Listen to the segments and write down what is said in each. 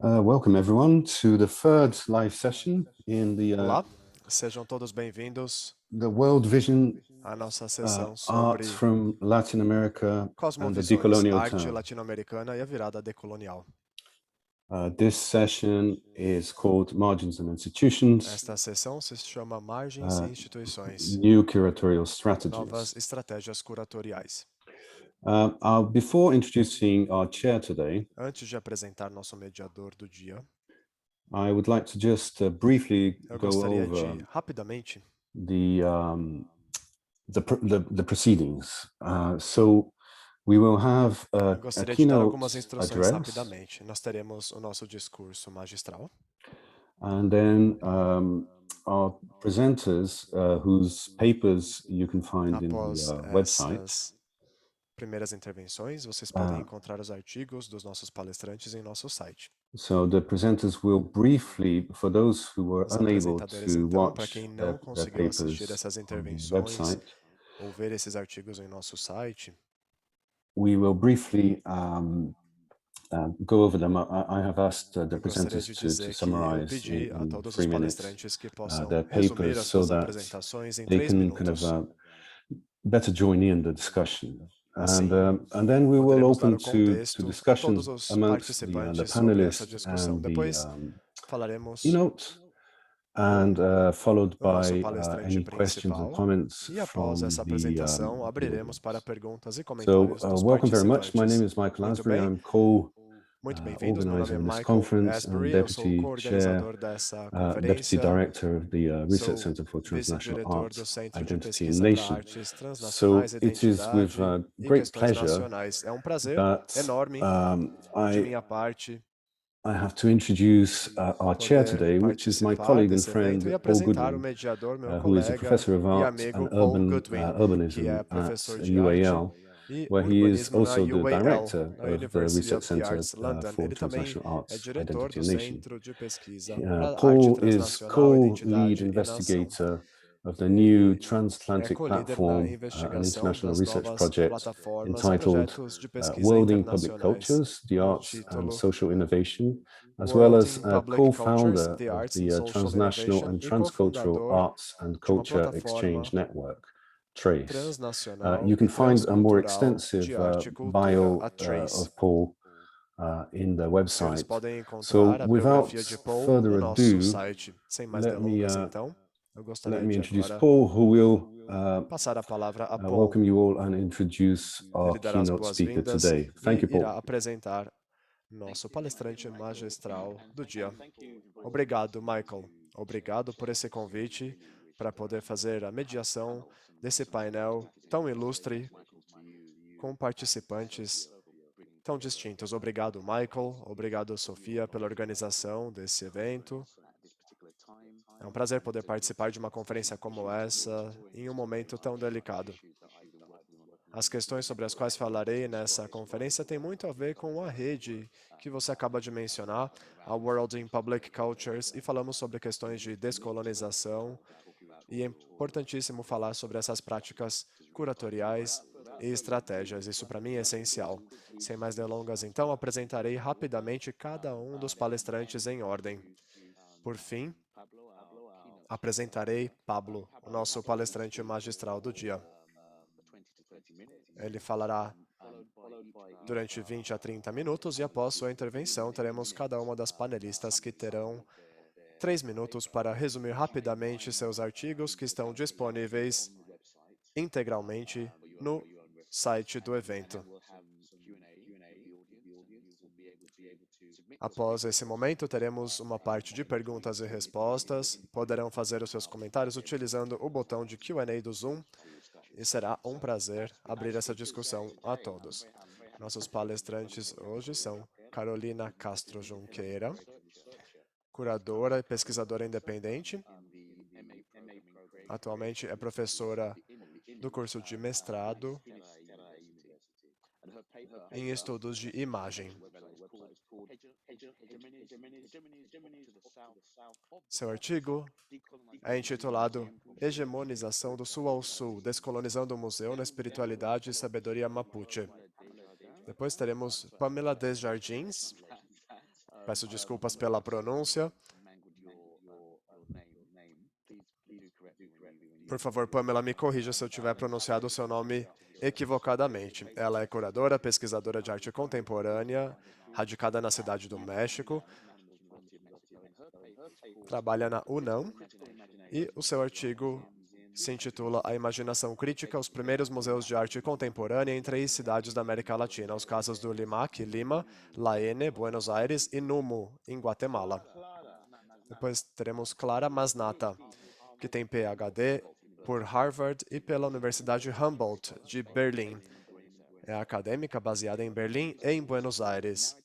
Welcome everyone to the third live session in Olá, sejam todos bem-vindos the World Vision à nossa sessão Arts sobre from Latin America and the cosmovisões, Decolonial arte Term. latino-americana e a virada decolonial. This session is called Margins and Institutions, Esta sessão se chama Margens e Instituições, New Curatorial novas Strategies. estratégias curatoriais. Before introducing our chair today, Antes de apresentar nosso mediador do dia, I would like to just briefly eu go gostaria over de, rapidamente, the proceedings. So we will have eu a gostaria de dar keynote algumas instruções address, rapidamente. Nós teremos o nosso discurso magistral, and then our presenters, whose papers you can find in após the website, essas primeiras intervenções, vocês podem encontrar os artigos dos nossos palestrantes em nosso site. So the presenters will briefly, for those who were Os unable apresentadores, to então, para watch quem their não conseguiu assistir papers essas on the intervenções website, ou ver esses artigos em nosso site, we will briefly go over them. I have asked the eu gostaria presenters de to dizer que eu summarize pedi a in todos os 3 minutes palestrantes que possam their resumir papers as so suas that apresentações em they 3 can kind minutos. of better join in the discussion. Assim, And then we will poderemos dar open o to contexto a discussions todos os amongst the participantes sobre essa panelists discussão. and the Depois falaremos keynote, and followed o nosso by palestrante any questions or principal comments e após from essa the apresentação abriremos audience. para perguntas e So comentários dos welcome very much. My name participantes. is Michael Muito Asbury. bem, I'm muito bem-vindos. Meu nome é co-organizer of this Michael conference and Asbury, eu sou o deputy chair, co-organizador dessa deputy conferência, director of the Research sou Center for Transnational vice-diretor Arts, do Centro de Identity and Pesquisa para Nation. Artes Transnacionais, So it is with Identidade e great Questões pleasure Nacionais. É um prazer that enorme de I minha parte have to introduce our chair poder today, which is my participar colleague and desse evento e friend Paul apresentar o Goodwin, mediador, meu who is a colega professor of e art amigo and Paul Goodwin, que urbanism é at professor de arte UAL, e where he is urbanismo na also the UAL, director na of the University Research of the Center Arts, London. for Ele também Transnational é Arts, diretor Identity do and Nation. Centro de Pesquisa para Arte Paul is Transnacional, co-lead Identidade e Nação. investigator of the new Ele é transatlantic co-líder na platform, an investigação international das research novas project plataformas e entitled projetos de pesquisa Worlding Public internacionais, Cultures, the no Arts and título Social Innovation, as well World as in a Public Cultures, co-founder the of Arts and the Social Transnational Innovation and e Transcultural cofundador Arts and de uma Culture Exchange plataforma Network, TRACE. transnacional You e can find a more transcultural extensive de arte e cultura, bio a Trace. of Paul in the Eles website. podem So encontrar a without biografia de Paul no further nosso ado, site. Sem mais let me delongas, então, eu gostaria de introduce agora Paul, who will passar a palavra a Paul. welcome you all and introduce our Ele dará as keynote speaker boas-vindas today. Thank e you, Paul. irá apresentar nosso palestrante magistral do dia. Obrigado, Michael. Obrigado por esse convite para poder fazer a mediação desse painel tão ilustre com participantes tão distintos. Obrigado, Michael. Obrigado, Sofia, pela organização desse evento. É um prazer poder participar de uma conferência como essa em um momento tão delicado. As questões sobre as quais falarei nessa conferência têm muito a ver com a rede que você acaba de mencionar, a World in Public Cultures, e falamos sobre questões de descolonização, e é importantíssimo falar sobre essas práticas curatoriais e estratégias. Isso, para mim, é essencial. Sem mais delongas, então, apresentarei rapidamente cada um dos palestrantes em ordem. Por fim, apresentarei Pablo, o nosso palestrante magistral do dia. Ele falará durante 20 a 30 minutos e após sua intervenção teremos cada uma das panelistas que terão 3 minutos para resumir rapidamente seus artigos que estão disponíveis integralmente no site do evento. Após esse momento, teremos uma parte de perguntas e respostas. Poderão fazer os seus comentários utilizando o botão de Q&A do Zoom e será um prazer abrir essa discussão a todos. Nossos palestrantes hoje são Carolina Castro Junqueira, curadora e pesquisadora independente. Atualmente é professora do curso de mestrado em estudos de imagem. Seu artigo é intitulado Hegemonização do Sul ao Sul, Descolonizando o Museu na Espiritualidade e Sabedoria Mapuche. Depois teremos Pamela Desjardins, Peço desculpas pela pronúncia. Por favor, Pamela, me corrija se eu tiver pronunciado o seu nome equivocadamente. Ela é curadora, pesquisadora de arte contemporânea, radicada na Cidade do México, trabalha na UNAM e o seu artigo se intitula A Imaginação Crítica, os primeiros museus de arte contemporânea em 3 cidades da América Latina, os casos do Limac, Lima, Laene, Buenos Aires e Numu, em Guatemala. Depois teremos Clara Masnata, que tem PhD por Harvard e pela Universidade Humboldt de Berlim. É acadêmica baseada em Berlim e em Buenos Aires.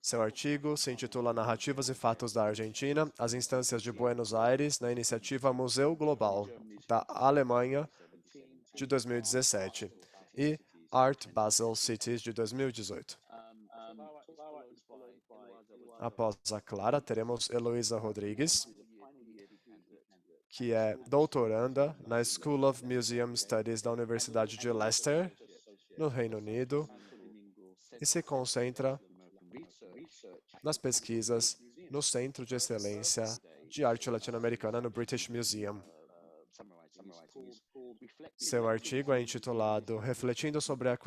Seu artigo se intitula Narrativas e Fatos da Argentina, as instâncias de Buenos Aires na iniciativa Museu Global, da Alemanha, de 2017, e Art Basel Cities, de 2018. Após a Clara, teremos Heloísa Rodrigues, que é doutoranda na School of Museum Studies da Universidade de Leicester, no Reino Unido, e se concentra nas pesquisas no Centro de Excelência de Arte Latino-Americana no British Museum. Seu artigo é intitulado Refletindo sobre a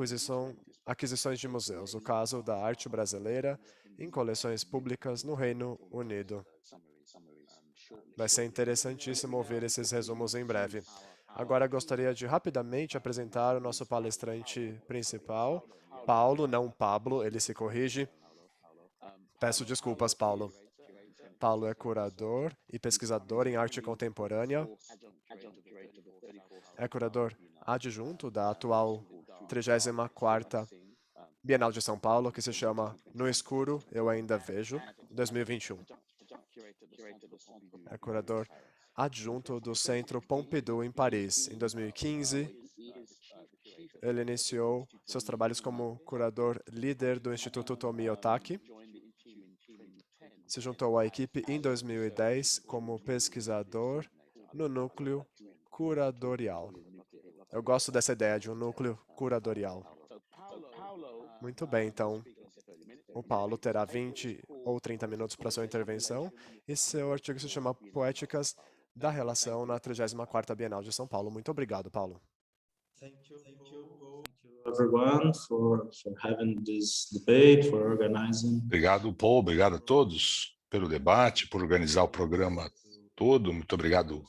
aquisições de museus, o caso da arte brasileira em coleções públicas no Reino Unido. Vai ser interessantíssimo ouvir esses resumos em breve. Agora gostaria de rapidamente apresentar o nosso palestrante principal, Paulo, não Pablo, ele se corrige. Peço desculpas, Paulo. Paulo é curador e pesquisador em arte contemporânea. É curador adjunto da atual 34ª Bienal de São Paulo, que se chama No Escuro, Eu Ainda Vejo, 2021. É curador adjunto do Centro Pompidou, em Paris. Em 2015, ele iniciou seus trabalhos como curador líder do Instituto Tomi Otaki. Se juntou à equipe em 2010 como pesquisador no núcleo curadorial. Eu gosto dessa ideia de um núcleo curadorial. Muito bem, então, o Paulo terá 20 ou 30 minutos para sua intervenção e seu artigo se chama Poéticas da Relação na 34ª Bienal de São Paulo. Muito obrigado, Paulo. Everyone for having this debate, for organizing. Obrigado, Paul. Obrigado a todos pelo debate, por organizar o programa todo. Muito obrigado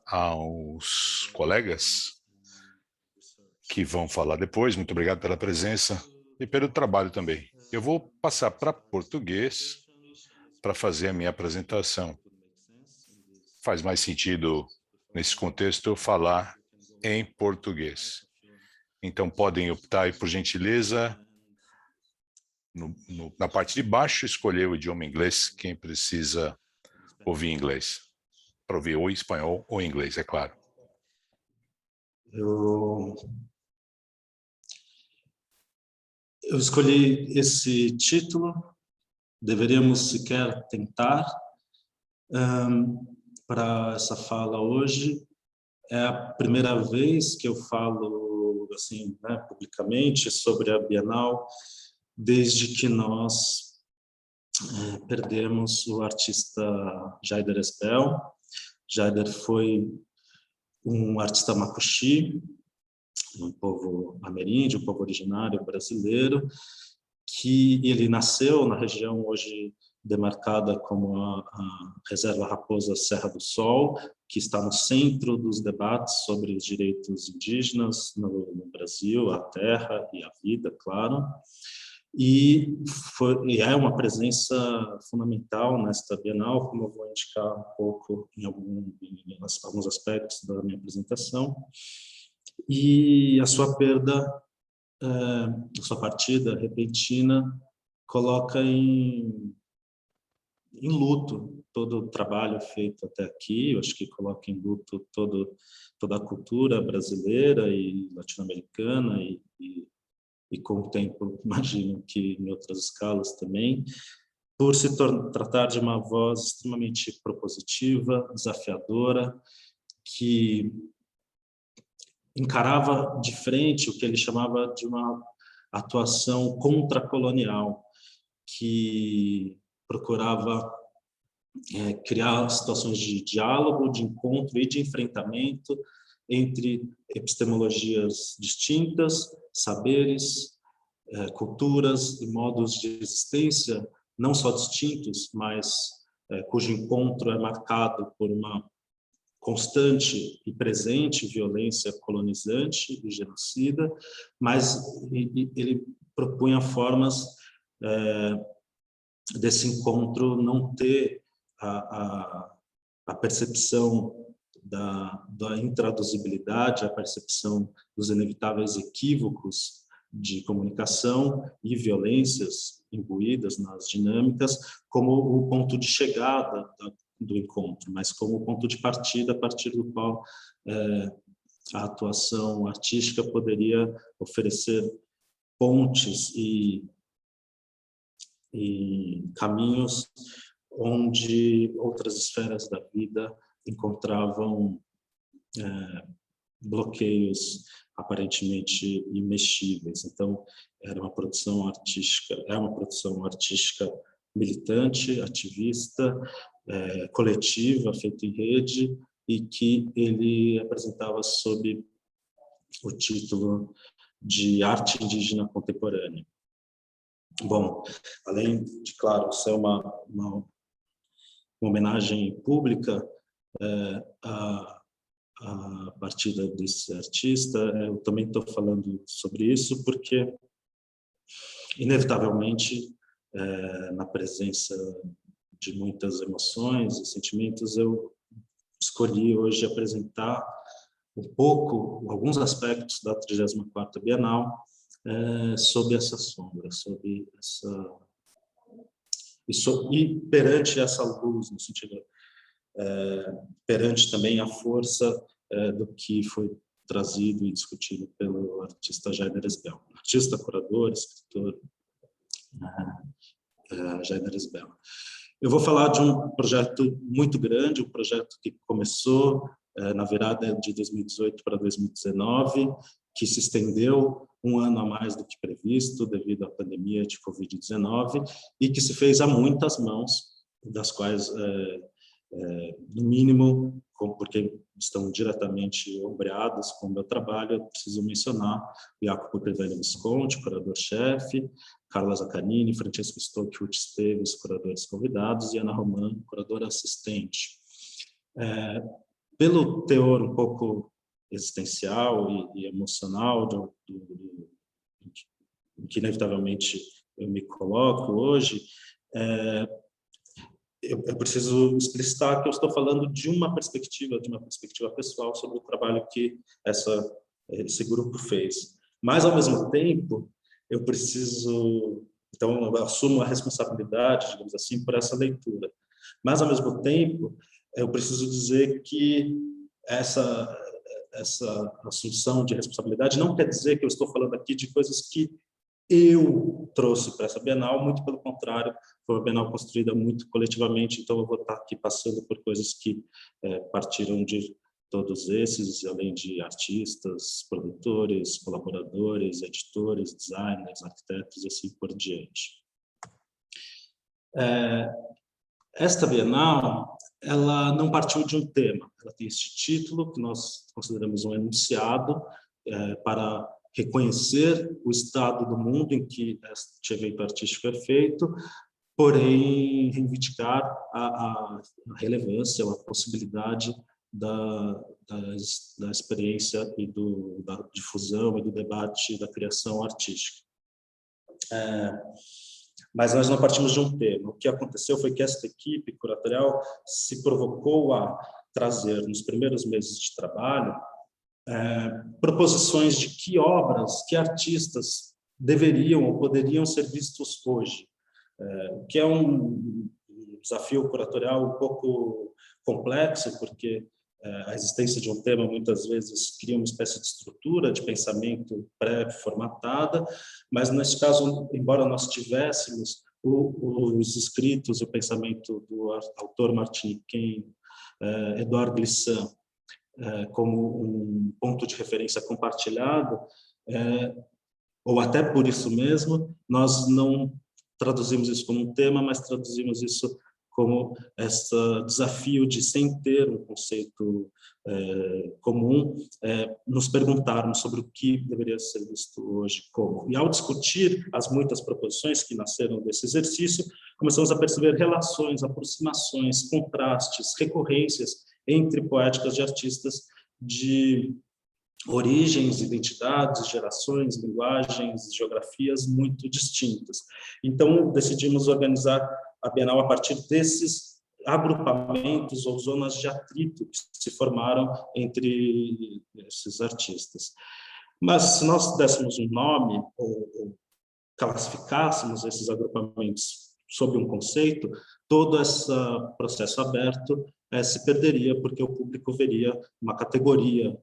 aos colegas que vão falar depois. Muito obrigado pela presença e pelo trabalho também. Eu vou passar para português para fazer a minha apresentação. Faz mais sentido, nesse contexto, eu falar em português. Então, podem optar aí, por gentileza, na parte de baixo, escolher o idioma inglês, quem precisa ouvir inglês. Para ouvir ou espanhol ou inglês, é claro. Eu escolhi esse título, deveríamos sequer tentar, para essa fala hoje. É a primeira vez que eu falo assim, né, publicamente sobre a Bienal, desde que nós perdemos o artista Jaider Esbel. Jaider foi um artista macuxi, um povo ameríndio, um povo originário brasileiro, que ele nasceu na região hoje demarcada como a Reserva Raposa Serra do Sol, que está no centro dos debates sobre os direitos indígenas no Brasil, a terra e a vida, claro. E é uma presença fundamental nesta Bienal, como eu vou indicar um pouco em alguns aspectos da minha apresentação. E a sua perda, a sua partida repentina, coloca em luto todo o trabalho feito até aqui. Eu acho que coloca em luto toda a cultura brasileira e latino-americana e com o tempo, imagino que em outras escalas também, por se tratar de uma voz extremamente propositiva, desafiadora, que encarava de frente o que ele chamava de uma atuação contracolonial, que procurava criar situações de diálogo, de encontro e de enfrentamento entre epistemologias distintas, saberes, culturas e modos de existência, não só distintos, mas cujo encontro é marcado por uma constante e presente violência colonizante e genocida, mas ele propunha formas desse encontro não ter a percepção da intraduzibilidade, a percepção dos inevitáveis equívocos de comunicação e violências imbuídas nas dinâmicas como o ponto de chegada do encontro, mas como o ponto de partida a partir do qual a atuação artística poderia oferecer pontes e caminhos onde outras esferas da vida encontravam bloqueios aparentemente imexíveis. Então, era uma produção artística, é uma produção artística militante, ativista, coletiva, feita em rede, e que ele apresentava sob o título de Arte Indígena Contemporânea. Bom, além de, claro, ser uma homenagem pública a partir desse artista, eu também estou falando sobre isso porque, inevitavelmente, na presença de muitas emoções e sentimentos, eu escolhi hoje apresentar alguns aspectos da 34ª Bienal sob essa sombra, e perante essa luz, no sentido perante também a força do que foi trazido e discutido pelo artista Jaider Esbel, artista, curador, escritor Jaider Esbel. Eu vou falar de um projeto muito grande, um projeto que começou na virada de 2018 para 2019, que se estendeu um ano a mais do que previsto devido à pandemia de Covid-19 e que se fez a muitas mãos, das quais, no mínimo, porque estão diretamente ombreadas com o meu trabalho, eu preciso mencionar o Jacopo Crivelli Visconti, curador-chefe, Carla Zaccanini, Francesco Stocchi, Ruth Esteves, curadores convidados, e Ana Roman, curadora assistente. Pelo teor um pouco existencial e emocional que inevitavelmente eu me coloco hoje, eu preciso explicitar que eu estou falando de uma perspectiva pessoal sobre o trabalho que esse grupo fez. Mas, ao mesmo tempo, eu preciso... Então, eu assumo a responsabilidade, digamos assim, por essa leitura. Mas, ao mesmo tempo, eu preciso dizer que essa assunção de responsabilidade não quer dizer que eu estou falando aqui de coisas que eu trouxe para essa Bienal, muito pelo contrário, foi uma Bienal construída muito coletivamente, então eu vou estar aqui passando por coisas que partiram de todos esses, além de artistas, produtores, colaboradores, editores, designers, arquitetos e assim por diante. Esta Bienal, ela não partiu de um tema, ela tem este título, que nós consideramos um enunciado para reconhecer o estado do mundo em que este evento artístico é feito, porém reivindicar a relevância, a possibilidade da experiência e da difusão e do debate da criação artística. Mas nós não partimos de um tema. O que aconteceu foi que esta equipe curatorial se provocou a trazer, nos primeiros meses de trabalho, proposições de que obras, que artistas deveriam ou poderiam ser vistos hoje, que é um desafio curatorial um pouco complexo, porque a existência de um tema muitas vezes cria uma espécie de estrutura de pensamento pré-formatada, mas nesse caso, embora nós tivéssemos os escritos e o pensamento do autor martiniquenho Édouard Glissant como um ponto de referência compartilhado, ou até por isso mesmo, nós não traduzimos isso como um tema, mas traduzimos isso como esse desafio de, sem ter um conceito comum, nos perguntarmos sobre o que deveria ser visto hoje como. E ao discutir as muitas proposições que nasceram desse exercício, começamos a perceber relações, aproximações, contrastes, recorrências entre poéticas de artistas de origens, identidades, gerações, linguagens, geografias muito distintas. Então, decidimos organizar a Bienal a partir desses agrupamentos ou zonas de atrito que se formaram entre esses artistas. Mas, se nós dessemos um nome ou classificássemos esses agrupamentos sob um conceito, todo esse processo aberto se perderia, porque o público veria uma categoria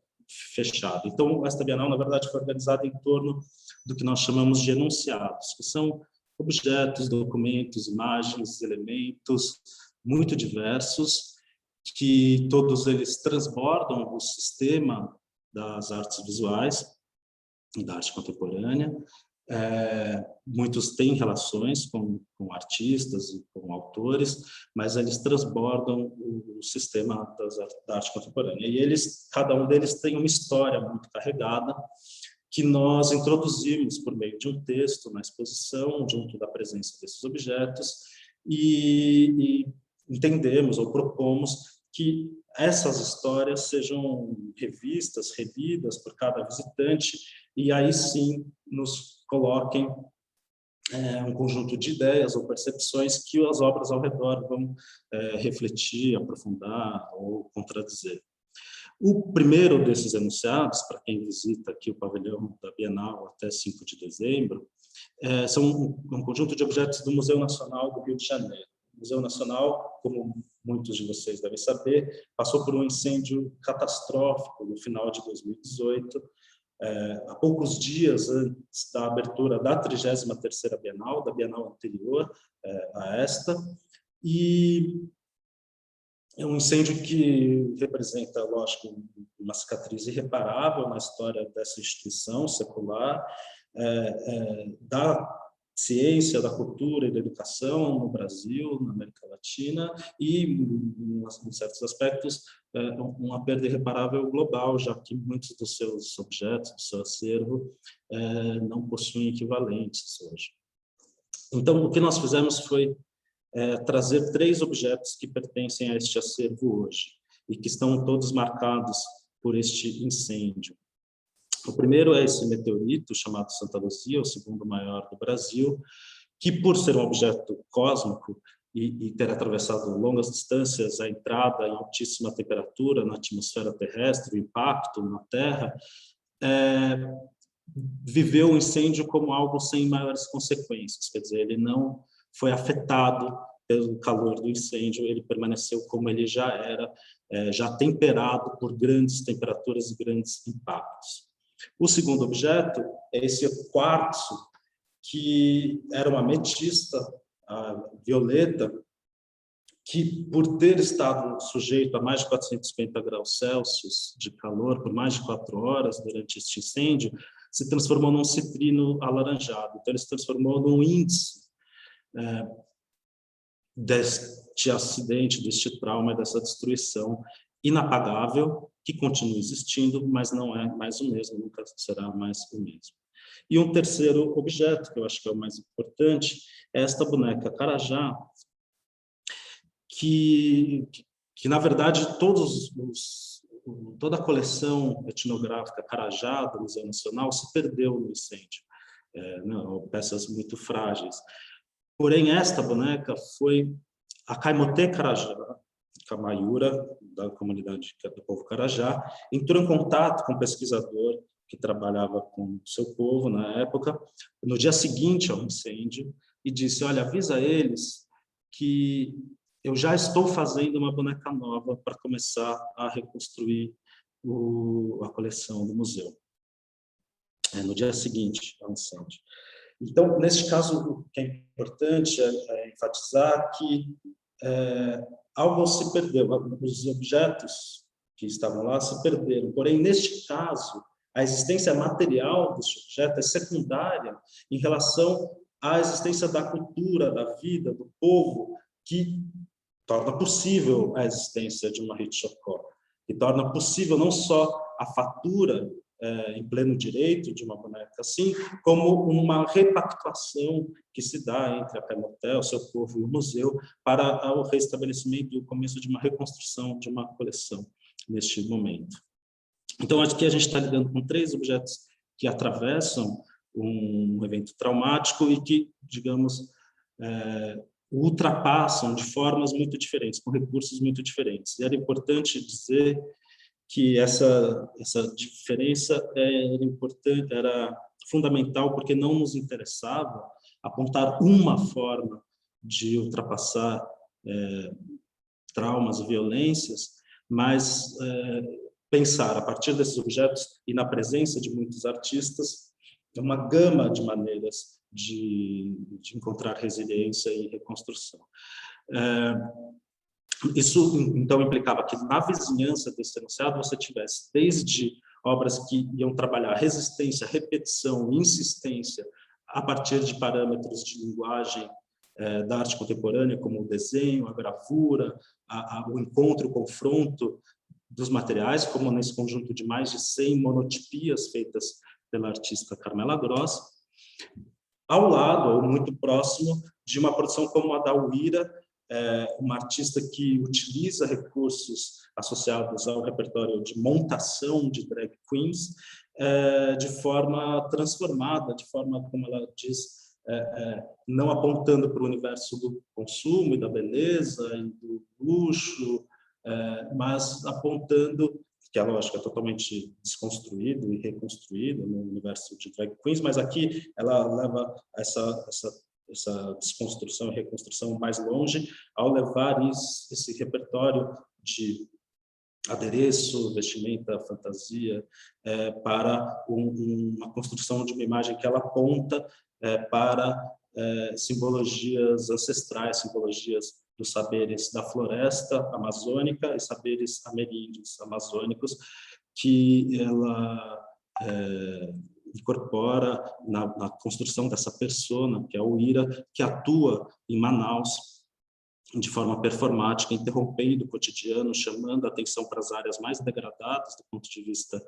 fechada. Então, esta Bienal, na verdade, foi organizada em torno do que nós chamamos de enunciados, que são objetos, documentos, imagens, elementos muito diversos, que todos eles transbordam o sistema das artes visuais e da arte contemporânea. Muitos têm relações com artistas e com autores, mas eles transbordam o sistema da arte contemporânea. E cada um deles tem uma história muito carregada, que nós introduzimos por meio de um texto na exposição, junto da presença desses objetos, e entendemos ou propomos que essas histórias sejam revistas, relidas por cada visitante, e aí sim nos coloquem um conjunto de ideias ou percepções que as obras ao redor vão refletir, aprofundar ou contradizer. O primeiro desses enunciados, para quem visita aqui o pavilhão da Bienal até 5 de dezembro, são um conjunto de objetos do Museu Nacional do Rio de Janeiro. O Museu Nacional, como muitos de vocês devem saber, passou por um incêndio catastrófico no final de 2018, há poucos dias antes da abertura da 33ª Bienal, da Bienal anterior a esta, e é um incêndio que representa, lógico, uma cicatriz irreparável na história dessa instituição secular, da ciência, da cultura e da educação no Brasil, na América Latina, e, em certos aspectos, uma perda irreparável global, já que muitos dos seus objetos, do seu acervo, não possuem equivalentes hoje. Então, o que nós fizemos foi trazer 3 objetos que pertencem a este acervo hoje e que estão todos marcados por este incêndio. O primeiro é esse meteorito chamado Santa Luzia, o segundo maior do Brasil, que, por ser um objeto cósmico e ter atravessado longas distâncias, a entrada em altíssima temperatura na atmosfera terrestre, o impacto na Terra, viveu o incêndio como algo sem maiores consequências, quer dizer, ele não foi afetado pelo calor do incêndio, ele permaneceu como ele já era, já temperado por grandes temperaturas e grandes impactos. O segundo objeto é esse quartzo, que era uma ametista violeta, que, por ter estado sujeito a mais de 450 graus Celsius de calor por mais de 4 horas durante este incêndio, se transformou num citrino alaranjado. Então, ele se transformou num índice deste acidente, deste trauma, dessa destruição inapagável, que continua existindo, mas não é mais o mesmo, nunca será mais o mesmo. E um terceiro objeto, que eu acho que é o mais importante, é esta boneca Carajá, que na verdade, toda a coleção etnográfica Carajá do Museu Nacional se perdeu no incêndio, peças muito frágeis. Porém, esta boneca foi a Caimotê Carajá, Camaiura, da comunidade do povo Carajá, entrou em contato com um pesquisador que trabalhava com o seu povo na época, no dia seguinte ao incêndio, e disse: olha, avisa eles que eu já estou fazendo uma boneca nova para começar a reconstruir a coleção do museu. No dia seguinte ao incêndio. Então, neste caso, o que é importante é enfatizar que algo se perdeu, os objetos que estavam lá se perderam. Porém, neste caso, a existência material deste objeto é secundária em relação a existência da cultura, da vida, do povo, que torna possível a existência de uma rickshaw, que torna possível não só a fatura em pleno direito de uma boneca assim, como uma repactuação que se dá entre a Caimotel, seu povo e o museu, para o restabelecimento e o começo de uma reconstrução de uma coleção neste momento. Então, acho que a gente está lidando com 3 objetos que atravessam um evento traumático e que, digamos, ultrapassam de formas muito diferentes, com recursos muito diferentes. E era importante dizer que essa diferença era fundamental, porque não nos interessava apontar uma forma de ultrapassar traumas e violências, mas pensar a partir desses objetos e na presença de muitos artistas, uma gama de maneiras de encontrar resiliência e reconstrução. Isso, então, implicava que na vizinhança desse enunciado você tivesse desde obras que iam trabalhar resistência, repetição, insistência, a partir de parâmetros de linguagem da arte contemporânea, como o desenho, a gravura, o encontro, o confronto dos materiais, como nesse conjunto de mais de 100 monotipias feitas pela artista Carmela Gross, ao lado, ou muito próximo, de uma produção como a da Uira, uma artista que utiliza recursos associados ao repertório de montação de drag queens de forma transformada, de forma, como ela diz, não apontando para o universo do consumo e da beleza e do luxo, mas apontando, que é lógico, é totalmente desconstruído e reconstruído no universo de drag queens, mas aqui ela leva essa desconstrução e reconstrução mais longe, ao levar esse repertório de adereço, vestimenta, fantasia, para uma construção de uma imagem que ela aponta para simbologias ancestrais, simbologias dos saberes da floresta amazônica e saberes ameríndios amazônicos, que ela incorpora na construção dessa persona, que é a Uira, que atua em Manaus de forma performática, interrompendo o cotidiano, chamando a atenção para as áreas mais degradadas do ponto de vista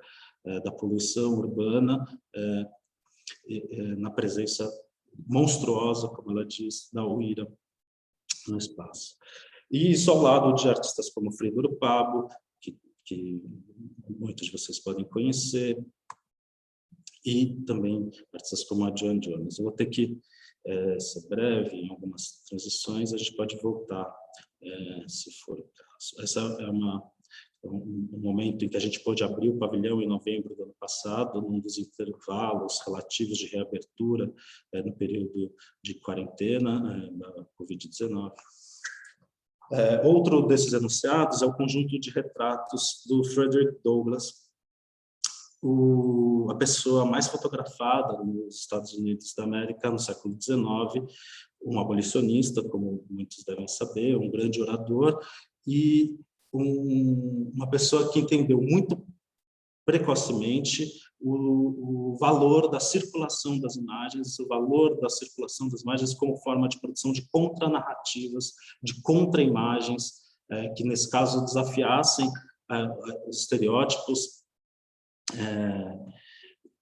da poluição urbana, na presença monstruosa, como ela diz, da Uira no espaço. E isso ao lado de artistas como Frida Urupabo, que muitos de vocês podem conhecer, e também artistas como a Joan Jones. Eu vou ter que ser breve em algumas transições, a gente pode voltar, se for o caso. Essa é um momento em que a gente pôde abrir o pavilhão em novembro do ano passado, num dos intervalos relativos de reabertura no período de quarentena da Covid-19. Outro desses enunciados é o conjunto de retratos do Frederick Douglass, a pessoa mais fotografada nos Estados Unidos da América no século XIX, um abolicionista, como muitos devem saber, um grande orador, e uma pessoa que entendeu muito precocemente o valor da circulação das imagens, o valor da circulação das imagens como forma de produção de contranarrativas, de contra-imagens, que nesse caso desafiassem os estereótipos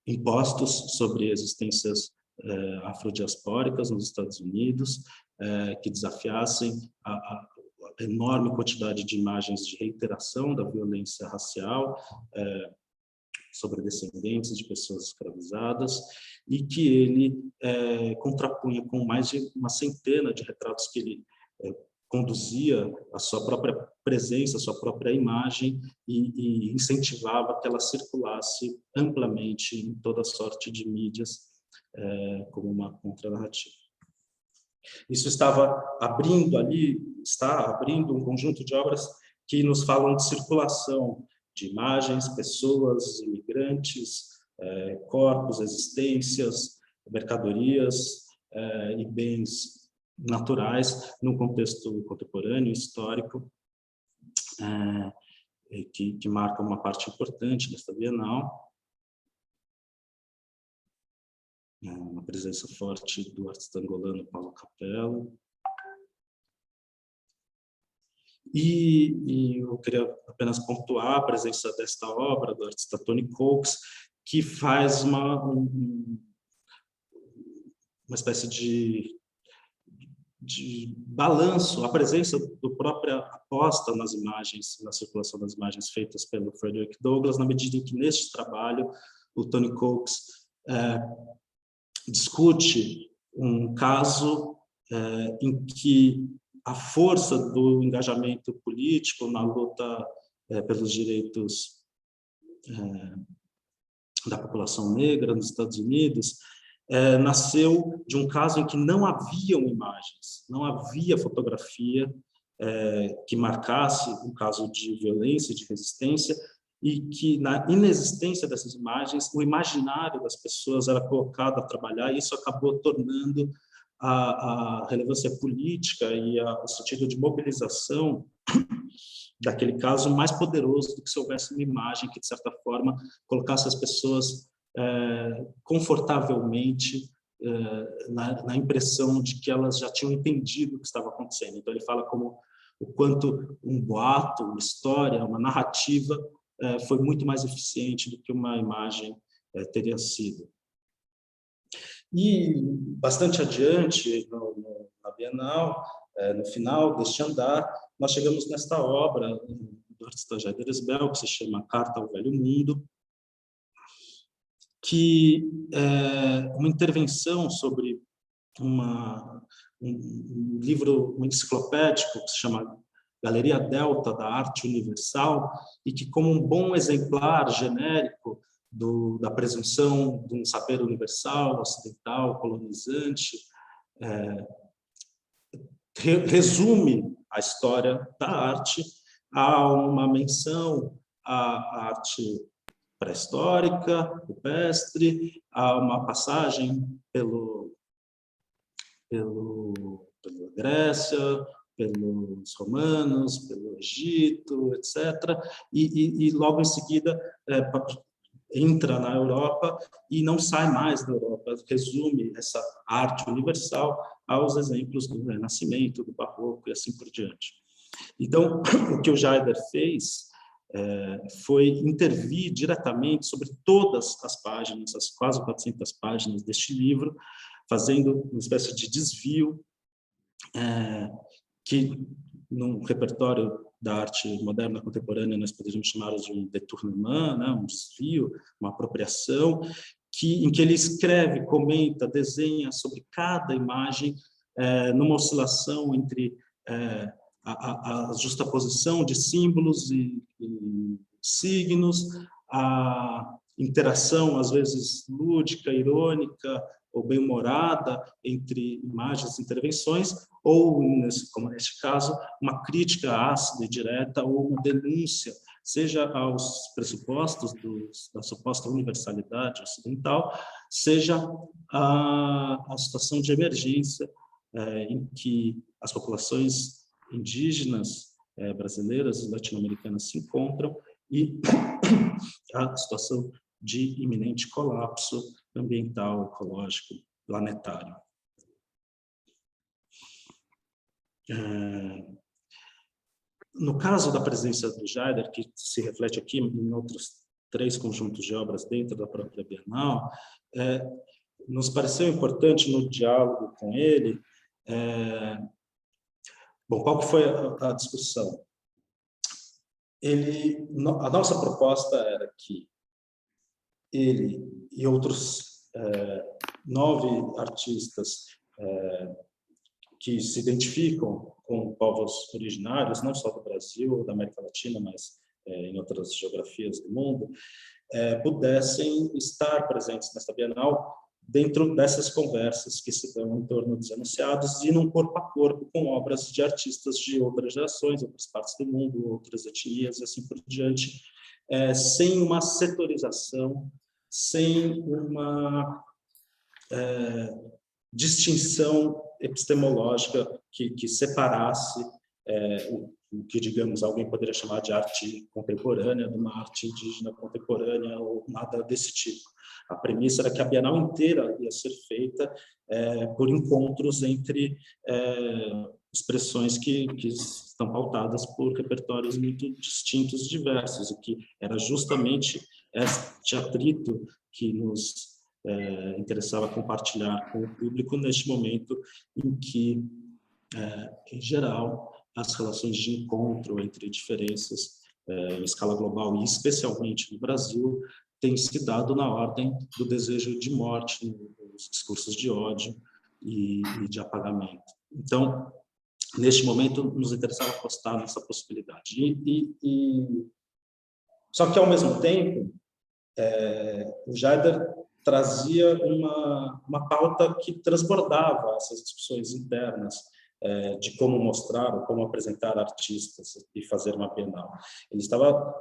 impostos sobre existências afrodiaspóricas nos Estados Unidos, que desafiassem a enorme quantidade de imagens de reiteração da violência racial sobre descendentes de pessoas escravizadas, e que ele contrapunha com mais de uma centena de retratos que ele conduzia a sua própria presença, a sua própria imagem, e incentivava que ela circulasse amplamente em toda sorte de mídias como uma contranarrativa. Isso está abrindo um conjunto de obras que nos falam de circulação de imagens, pessoas, imigrantes, corpos, existências, mercadorias e bens naturais num contexto contemporâneo, histórico, que marca uma parte importante desta Bienal. uma presença forte do artista angolano Paulo Capella. E eu queria apenas pontuar a presença desta obra do artista Tony Coates, que faz uma espécie de balanço, a presença do própria aposta nas imagens, na circulação das imagens feitas pelo Frederick Douglass, na medida em que neste trabalho o Tony Coates discute um caso em que a força do engajamento político na luta pelos direitos da população negra nos Estados Unidos nasceu de um caso em que não haviam imagens, não havia fotografia que marcasse um caso de violência e de resistência, e que, na inexistência dessas imagens, o imaginário das pessoas era colocado a trabalhar, e isso acabou tornando a relevância política e o sentido de mobilização daquele caso mais poderoso do que se houvesse uma imagem que, de certa forma, colocasse as pessoas confortavelmente na impressão de que elas já tinham entendido o que estava acontecendo. Então, ele fala como o quanto um boato, uma história, uma narrativa foi muito mais eficiente do que uma imagem teria sido. E, bastante adiante, na Bienal, no final deste andar, nós chegamos nesta obra do artista Jaider Esbel, que se chama Carta ao Velho Mundo, que é uma intervenção sobre um livro enciclopédico que se chama Galeria Delta da Arte Universal, e que, como um bom exemplar genérico da presunção de um saber universal, ocidental, colonizante, resume a história da arte a uma menção à arte pré-histórica, rupestre, a uma passagem pela Grécia, pelos romanos, pelo Egito, etc. E logo em seguida entra na Europa e não sai mais da Europa, resume essa arte universal aos exemplos do Renascimento, do Barroco e assim por diante. Então, o que o Jaider fez foi intervir diretamente sobre todas as páginas, as quase 400 páginas deste livro, fazendo uma espécie de desvio que, num repertório da arte moderna contemporânea, nós poderíamos chamar de um détournement, né? Um desvio, uma apropriação, em que ele escreve, comenta, desenha sobre cada imagem, numa oscilação entre a justaposição de símbolos e signos, a interação, às vezes lúdica, irônica ou bem-humorada entre imagens e intervenções, ou, como neste caso, uma crítica ácida e direta ou uma denúncia, seja aos pressupostos da suposta universalidade ocidental, seja a situação de emergência em que as populações indígenas brasileiras e latino-americanas se encontram, e a situação de iminente colapso ambiental, ecológico, planetário. No caso da presença do Jaider, que se reflete aqui em outros 3 conjuntos de obras dentro da própria Bienal, nos pareceu importante no diálogo com ele. Bom, qual que foi a discussão? A nossa proposta era que ele e outros 9 artistas que se identificam com povos originários, não só do Brasil ou da América Latina, mas em outras geografias do mundo, pudessem estar presentes nesta Bienal dentro dessas conversas que se dão em torno dos enunciados e num corpo a corpo com obras de artistas de outras gerações, outras partes do mundo, outras etnias e assim por diante, sem uma setorização, sem uma distinção epistemológica que separasse o que, digamos, alguém poderia chamar de arte contemporânea, de uma arte indígena contemporânea, ou nada desse tipo. A premissa era que a Bienal inteira ia ser feita por encontros entre expressões que estão pautadas por repertórios muito distintos, diversos, e que era justamente este atrito que nos interessava compartilhar com o público neste momento em que, em geral, as relações de encontro entre diferenças em escala global, e especialmente no Brasil, têm se dado na ordem do desejo de morte, nos discursos de ódio e de apagamento. Então, neste momento, nos interessava apostar nessa possibilidade. Só que, ao mesmo tempo, o Jaider trazia uma pauta que transbordava essas discussões internas de como mostrar ou como apresentar artistas e fazer uma Bienal. Ele estava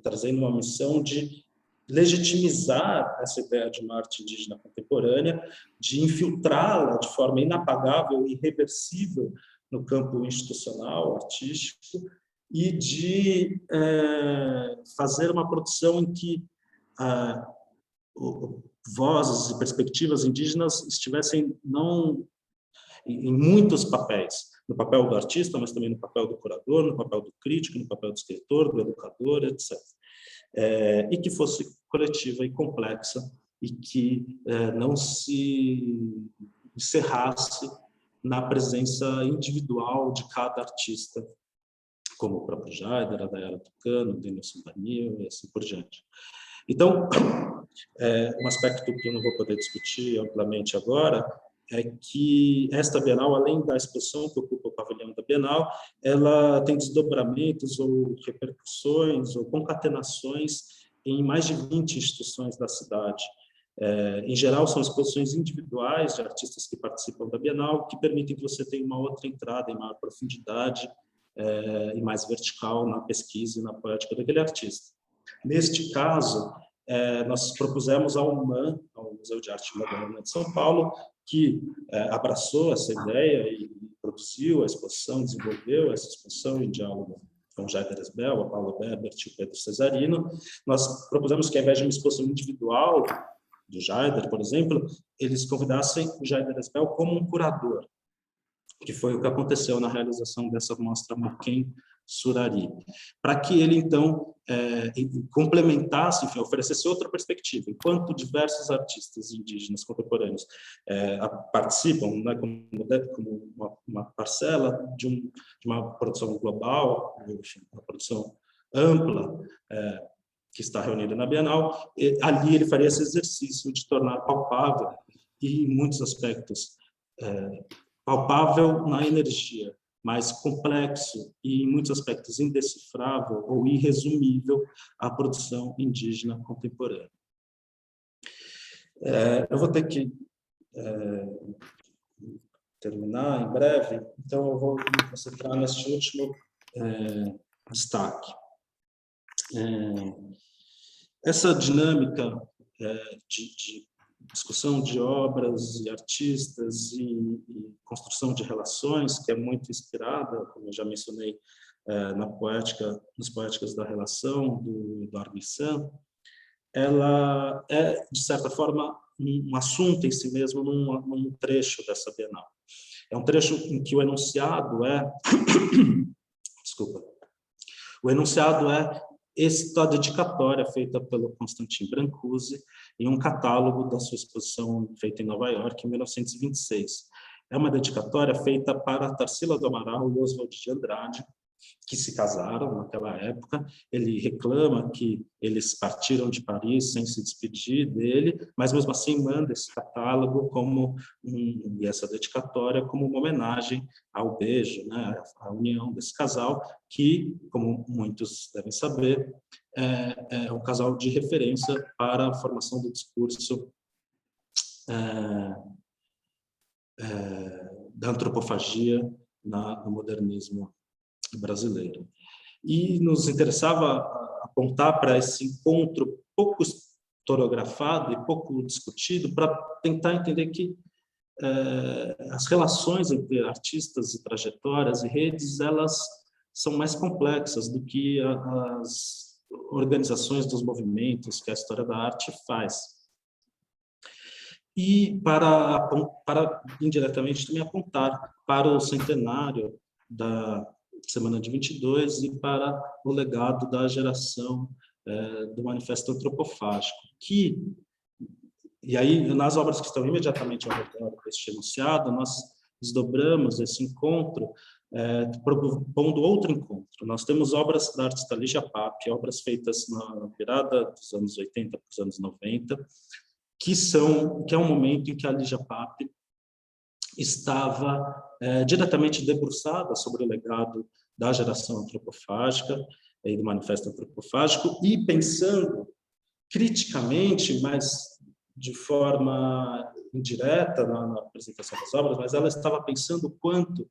trazendo uma missão de legitimizar essa ideia de uma arte indígena contemporânea, de infiltrá-la de forma inapagável e irreversível no campo institucional, artístico, e de fazer uma produção em que vozes e perspectivas indígenas estivessem não em muitos papéis, no papel do artista, mas também no papel do curador, no papel do crítico, no papel do escritor, do educador, etc. E que fosse coletiva e complexa, e que não se encerrasse na presença individual de cada artista, como o próprio Jaider, a Dayara Tucano, o Denilson Daniel e assim por diante. Então, um aspecto que eu não vou poder discutir amplamente agora é que esta Bienal, além da exposição que ocupa o pavilhão da Bienal, ela tem desdobramentos ou repercussões ou concatenações em mais de 20 instituições da cidade. Em geral, são exposições individuais de artistas que participam da Bienal, que permitem que você tenha uma outra entrada em maior profundidade e mais vertical na pesquisa e na poética daquele artista. Neste caso, nós propusemos ao MAN, ao Museu de Arte Moderna de São Paulo, que abraçou essa ideia e produziu a exposição, desenvolveu essa exposição em diálogo com o Jaider Esbel, a Paula Berbert e o Pedro Cesarino. Nós propusemos que, ao invés de uma exposição individual do Jaider, por exemplo, eles convidassem o Jaider Esbel como um curador, que foi o que aconteceu na realização dessa mostra Muquem Surari, para que ele, então, complementasse, enfim, oferecesse outra perspectiva. Enquanto diversos artistas indígenas contemporâneos participam, né, como uma parcela de uma produção global, enfim, uma produção ampla, que está reunida na Bienal, ali ele faria esse exercício de tornar palpável, e em muitos aspectos, palpável na energia, mas complexo e, em muitos aspectos, indecifrável ou irresumível a produção indígena contemporânea. Eu vou ter que terminar em breve, então eu vou me concentrar neste último destaque. Essa dinâmica de discussão de obras e artistas e construção de relações, que é muito inspirada, como eu já mencionei, nas poéticas da relação, do Armissan, ela é, de certa forma, um assunto em si mesmo num trecho dessa Bienal. É um trecho em que o enunciado desculpa. O enunciado esta dedicatória feita pelo Constantin Brancusi em um catálogo da sua exposição feita em Nova York em 1926. É uma dedicatória feita para Tarsila do Amaral e Oswald de Andrade, que se casaram naquela época. Ele reclama que eles partiram de Paris sem se despedir dele, mas mesmo assim manda esse catálogo e essa dedicatória como uma homenagem ao beijo, né, à união desse casal, que, como muitos devem saber, é um casal de referência para a formação do discurso da antropofagia no modernismo brasileiro. E nos interessava apontar para esse encontro pouco historiografado e pouco discutido, para tentar entender que as relações entre artistas e trajetórias e redes, elas são mais complexas do que as organizações dos movimentos que a história da arte faz. E para indiretamente também apontar para o centenário da Semana de 22 e para o legado da geração do Manifesto Antropofágico, e aí, nas obras que estão imediatamente ao redor deste enunciado, nós desdobramos esse encontro, propondo outro encontro. Nós temos obras da artista Lígia Pape, obras feitas na virada dos anos 80 para os anos 90, que é um momento em que a Lígia Pape estava diretamente debruçada sobre o legado da geração antropofágica e do Manifesto Antropofágico, e pensando criticamente, mas de forma indireta na apresentação das obras, mas ela estava pensando o quanto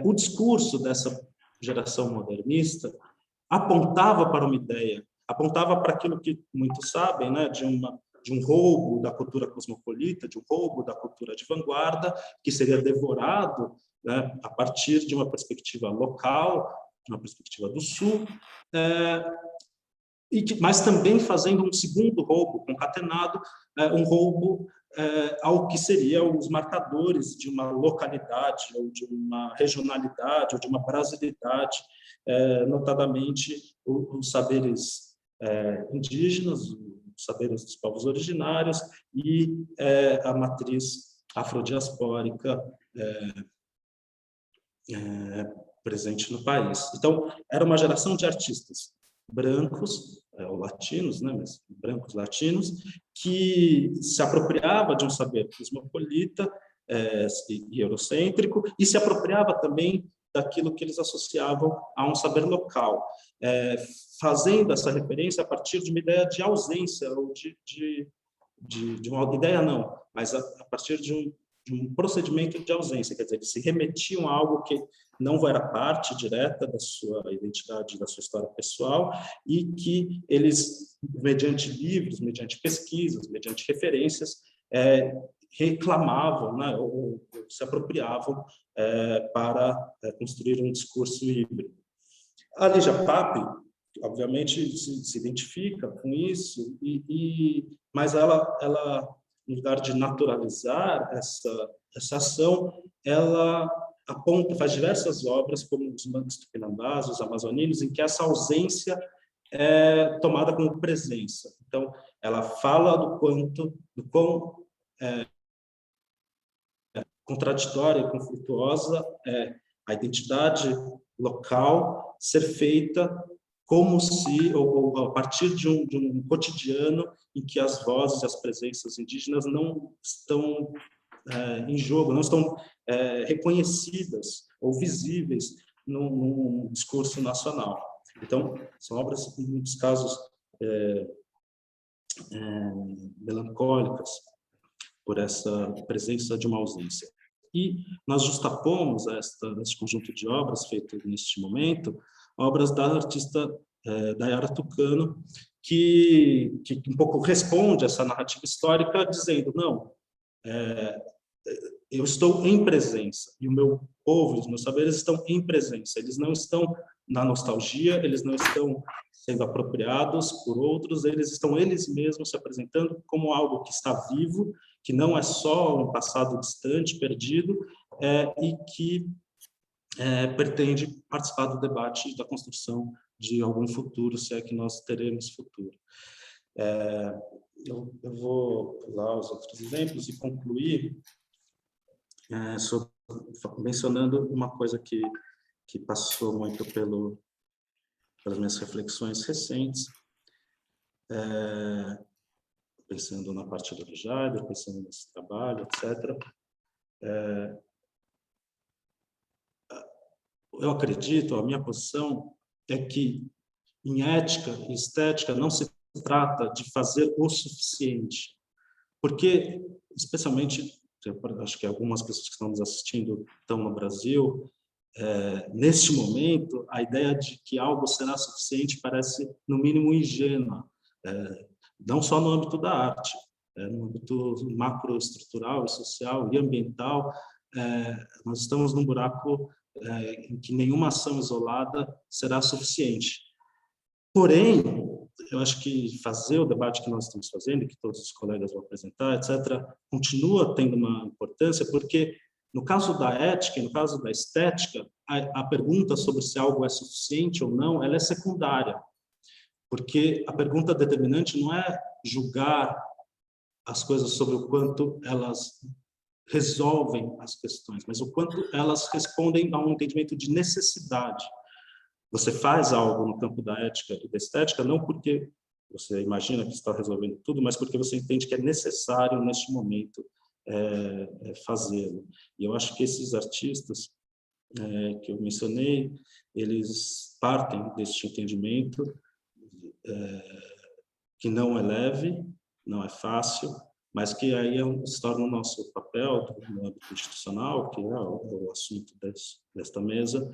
o discurso dessa geração modernista apontava para uma ideia, apontava para aquilo que muitos sabem, né, de um roubo da cultura cosmopolita, de um roubo da cultura de vanguarda, que seria devorado, né, a partir de uma perspectiva local, uma perspectiva do Sul, mas também fazendo um segundo roubo concatenado, um roubo ao que seriam os marcadores de uma localidade, ou de uma regionalidade, ou de uma brasilidade, notadamente os saberes indígenas, os saberes dos povos originários e a matriz afrodiaspórica presente no país. Então, era uma geração de artistas brancos, ou latinos, né, mas brancos latinos, que se apropriava de um saber cosmopolita e eurocêntrico, e se apropriava também daquilo que eles associavam a um saber local, fazendo essa referência a partir de uma ideia de ausência, ou de uma ideia não, mas a partir de um procedimento de ausência, quer dizer, eles se remetiam a algo que não era parte direta da sua identidade, da sua história pessoal, e que eles, mediante livros, mediante pesquisas, mediante referências, reclamavam, né, ou se apropriavam para construir um discurso híbrido. A Lígia Pape, obviamente, se identifica com isso, mas ela, em lugar de naturalizar essa ação, ela aponta, faz diversas obras, como os Mangues Tupinambás, os Amazoninos, em que essa ausência é tomada como presença. Então, ela fala do quão contraditória e conflituosa é a identidade local ser feita como se, ou a partir de um cotidiano em que as vozes e as presenças indígenas não estão em jogo, não estão reconhecidas ou visíveis num discurso nacional. Então, são obras, em muitos casos, melancólicas, por essa presença de uma ausência. E nós justapomos este conjunto de obras feito neste momento, obras da artista Dayara Tucano, que um pouco responde essa narrativa histórica, dizendo, não, eu estou em presença, e o meu povo, os meus saberes estão em presença, eles não estão na nostalgia, eles não estão sendo apropriados por outros, eles estão eles mesmos se apresentando como algo que está vivo, que não é só um passado distante, perdido, e que pretende participar do debate da construção de algum futuro, se é que nós teremos futuro. Eu vou pular os outros exemplos e concluir mencionando uma coisa que passou muito pelas minhas reflexões recentes, pensando na partilha do Jader, pensando nesse trabalho, etc. Eu acredito, a minha posição é que, em ética e estética, não se trata de fazer o suficiente, porque, especialmente, acho que algumas pessoas que estão nos assistindo estão no Brasil, neste momento, a ideia de que algo será suficiente parece, no mínimo, ingênua, não só no âmbito da arte, no âmbito macroestrutural, e social e ambiental, nós estamos num buraco em que nenhuma ação isolada será suficiente. Porém, eu acho que fazer o debate que nós estamos fazendo, que todos os colegas vão apresentar, etc., continua tendo uma importância, porque no caso da ética, no caso da estética, a pergunta sobre se algo é suficiente ou não, ela é secundária, porque a pergunta determinante não é julgar as coisas sobre o quanto elas resolvem as questões, mas o quanto elas respondem a um entendimento de necessidade. Você faz algo no campo da ética e da estética não porque você imagina que está resolvendo tudo, mas porque você entende que é necessário neste momento fazê-lo. E eu acho que esses artistas que eu mencionei, eles partem deste entendimento que não é leve, não é fácil, mas que aí se torna o nosso papel no âmbito institucional, que é o assunto desta mesa,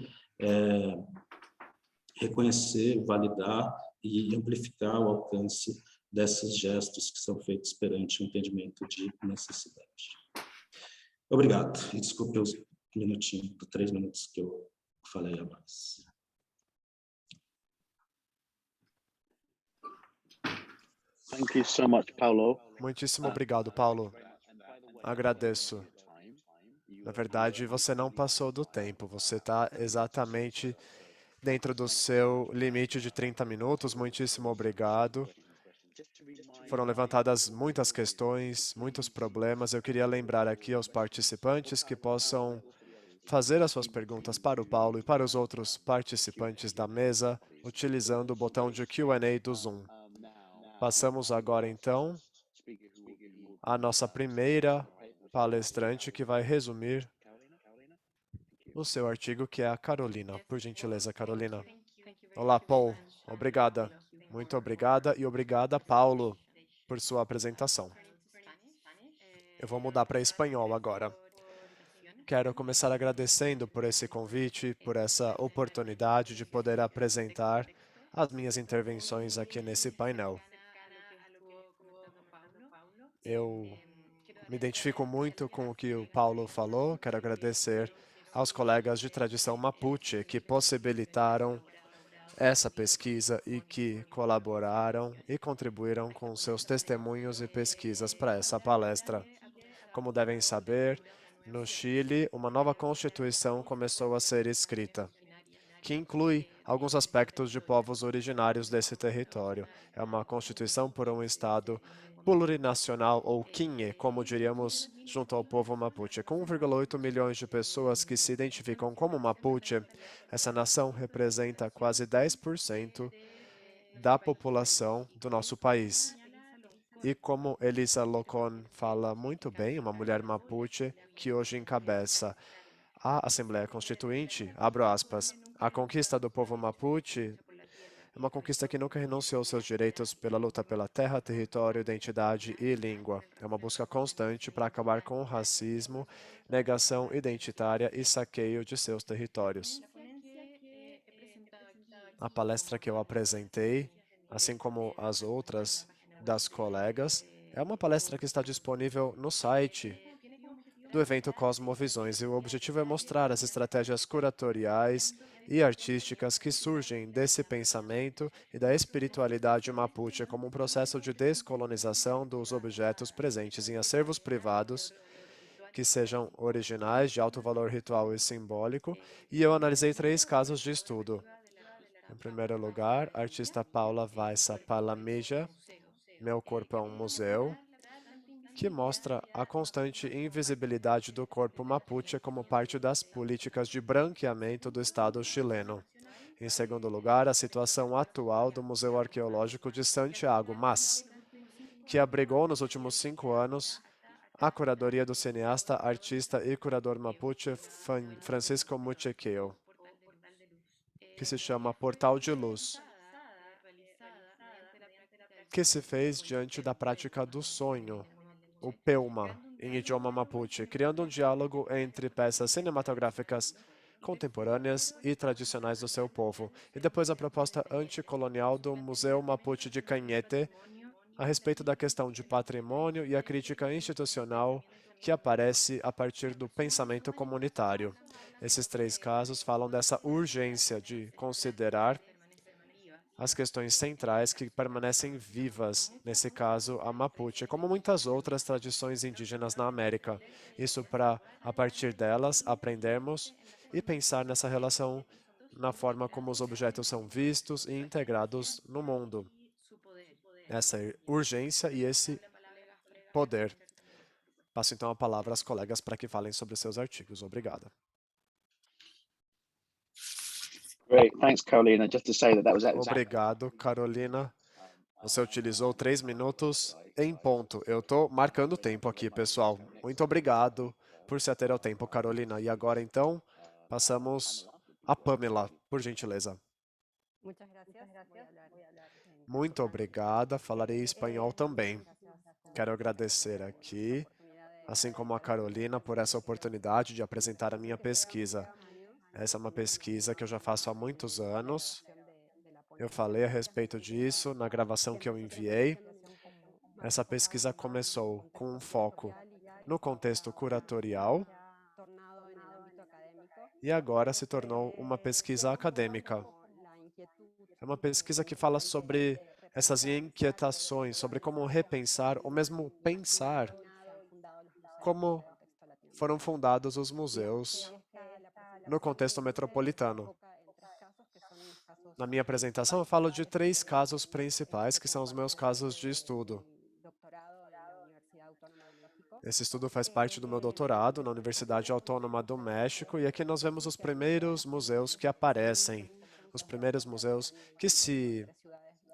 reconhecer, validar e amplificar o alcance desses gestos que são feitos perante o entendimento de necessidade. Obrigado, e desculpe os minutinhos, 3 minutos que eu falei a mais. Thank you so much, Paulo. Muitíssimo obrigado, Paulo. Agradeço. Na verdade, você não passou do tempo, você está exatamente dentro do seu limite de 30 minutos. Muitíssimo obrigado. Foram levantadas muitas questões, muitos problemas. Eu queria lembrar aqui aos participantes que possam fazer as suas perguntas para o Paulo e para os outros participantes da mesa, utilizando o botão de Q&A do Zoom. Passamos agora, então, à nossa primeira palestrante, que vai resumir o seu artigo, que é a Carolina. Por gentileza, Carolina. Olá, Paul. Obrigada. Muito obrigada e obrigada, Paulo, por sua apresentação. Eu vou mudar para espanhol agora. Quero começar agradecendo por esse convite, por essa oportunidade de poder apresentar as minhas intervenções aqui nesse painel. Eu me identifico muito com o que o Paulo falou. Quero agradecer aos colegas de tradição Mapuche que possibilitaram essa pesquisa e que colaboraram e contribuíram com seus testemunhos e pesquisas para essa palestra. Como devem saber, no Chile, uma nova constituição começou a ser escrita, que inclui alguns aspectos de povos originários desse território. É uma constituição por um Estado plurinacional, ou quinhe, como diríamos, junto ao povo Mapuche. Com 1,8 milhões de pessoas que se identificam como Mapuche, essa nação representa quase 10% da população do nosso país. E como Elisa Locon fala muito bem, uma mulher Mapuche que hoje encabeça a Assembleia Constituinte, abro aspas, a conquista do povo Mapuche é uma conquista que nunca renunciou aos seus direitos pela luta pela terra, território, identidade e língua. É uma busca constante para acabar com o racismo, negação identitária e saqueio de seus territórios. A palestra que eu apresentei, assim como as outras das colegas, é uma palestra que está disponível no site do evento Cosmovisões, e o objetivo é mostrar as estratégias curatoriais e artísticas que surgem desse pensamento e da espiritualidade mapuche como um processo de descolonização dos objetos presentes em acervos privados que sejam originais, de alto valor ritual e simbólico, e eu analisei 3 casos de estudo. Em primeiro lugar, a artista Paula Vaissa Palamija, Meu Corpo é um Museu, que mostra a constante invisibilidade do corpo mapuche como parte das políticas de branqueamento do Estado chileno. Em segundo lugar, a situação atual do Museu Arqueológico de Santiago, MAS, que abrigou nos últimos 5 anos a curadoria do cineasta, artista e curador mapuche Francisco Muchequeo, que se chama Portal de Luz, que se fez diante da prática do sonho, o Peuma, em idioma mapuche, criando um diálogo entre peças cinematográficas contemporâneas e tradicionais do seu povo. E depois a proposta anticolonial do Museu Mapuche de Cañete, a respeito da questão de patrimônio e a crítica institucional que aparece a partir do pensamento comunitário. Esses 3 casos falam dessa urgência de considerar as questões centrais que permanecem vivas, nesse caso, a Mapuche, como muitas outras tradições indígenas na América. Isso para, a partir delas, aprendermos e pensar nessa relação na forma como os objetos são vistos e integrados no mundo. Essa urgência e esse poder. Passo então a palavra às colegas para que falem sobre seus artigos. Obrigada. Great, thanks, Carolina. Just to say that was exactly. Obrigado, Carolina. Você utilizou 3 minutos em ponto. Eu estou marcando o tempo aqui, pessoal. Muito obrigado por se ater ao tempo, Carolina. E agora, então, passamos a Pamela, por gentileza. Muito obrigada. Falarei espanhol também. Quero agradecer aqui, assim como a Carolina, por essa oportunidade de apresentar a minha pesquisa. Essa é uma pesquisa que eu já faço há muitos anos. Eu falei a respeito disso na gravação que eu enviei. Essa pesquisa começou com um foco no contexto curatorial e agora se tornou uma pesquisa acadêmica. É uma pesquisa que fala sobre essas inquietações, sobre como repensar, ou mesmo pensar, como foram fundados os museus no contexto metropolitano. Na minha apresentação, eu falo de 3 casos principais, que são os meus casos de estudo. Esse estudo faz parte do meu doutorado na Universidade Autônoma do México, e aqui nós vemos os primeiros museus que aparecem, os primeiros museus que se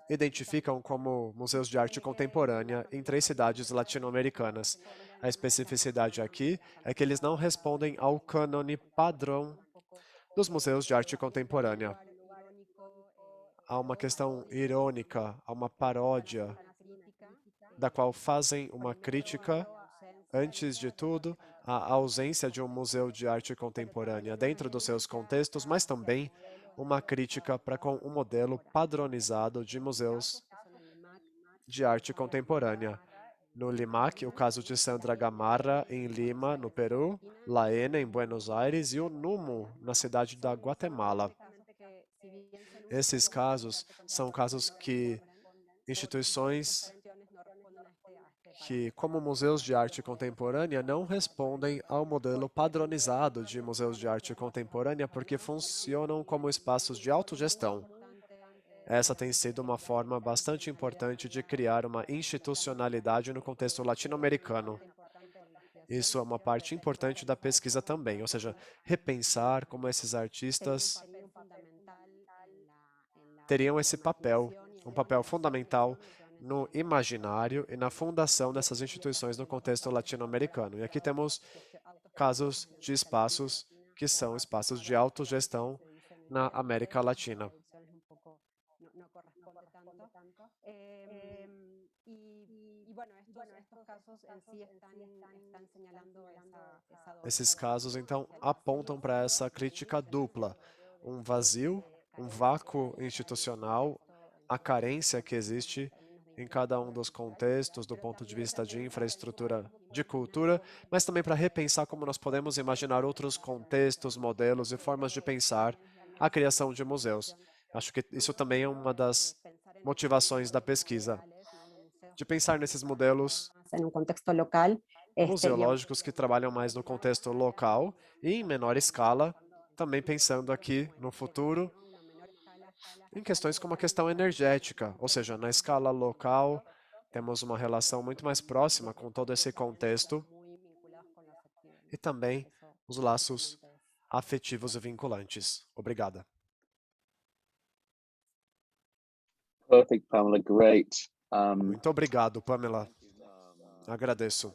identificam como museus de arte contemporânea em 3 cidades latino-americanas. A especificidade aqui é que eles não respondem ao cânone padrão dos museus de arte contemporânea. Há uma questão irônica, há uma paródia, da qual fazem uma crítica, antes de tudo, à ausência de um museu de arte contemporânea dentro dos seus contextos, mas também uma crítica para com um modelo padronizado de museus de arte contemporânea. No LIMAC, o caso de Sandra Gamarra, em Lima, no Peru, La ENA, em Buenos Aires, e o NUMO, na cidade da Guatemala. Esses casos são casos que instituições que, como museus de arte contemporânea, não respondem ao modelo padronizado de museus de arte contemporânea porque funcionam como espaços de autogestão. Essa tem sido uma forma bastante importante de criar uma institucionalidade no contexto latino-americano. Isso é uma parte importante da pesquisa também, ou seja, repensar como esses artistas teriam esse papel, um papel fundamental no imaginário e na fundação dessas instituições no contexto latino-americano. E aqui temos casos de espaços que são espaços de autogestão na América Latina. Esses casos, então, apontam para essa crítica dupla, um vazio, um vácuo institucional, a carência que existe em cada um dos contextos do ponto de vista de infraestrutura de cultura, mas também para repensar como nós podemos imaginar outros contextos, modelos e formas de pensar a criação de museus. Acho que isso também é uma das motivações da pesquisa, de pensar nesses modelos museológicos que trabalham mais no contexto local e em menor escala, também pensando aqui no futuro em questões como a questão energética, ou seja, na escala local, temos uma relação muito mais próxima com todo esse contexto e também os laços afetivos e vinculantes. Obrigada. Perfect, Pamela. Great. Muito obrigado, Pamela. Agradeço.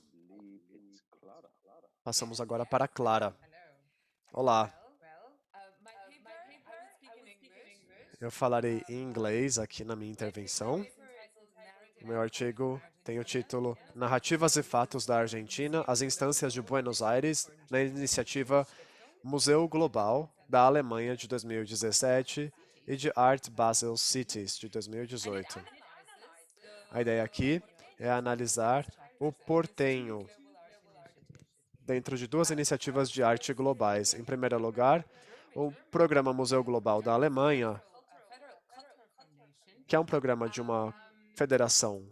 Passamos agora para a Clara. Olá. Eu falarei em inglês aqui na minha intervenção. O meu artigo tem o título Narrativas e Fatos da Argentina, as instâncias de Buenos Aires, na iniciativa Museu Global da Alemanha de 2017 e de Art Basel Cities de 2018. A ideia aqui é analisar o portenho dentro de duas iniciativas de arte globais. Em primeiro lugar, o Programa Museu Global da Alemanha, que é um programa de uma federação,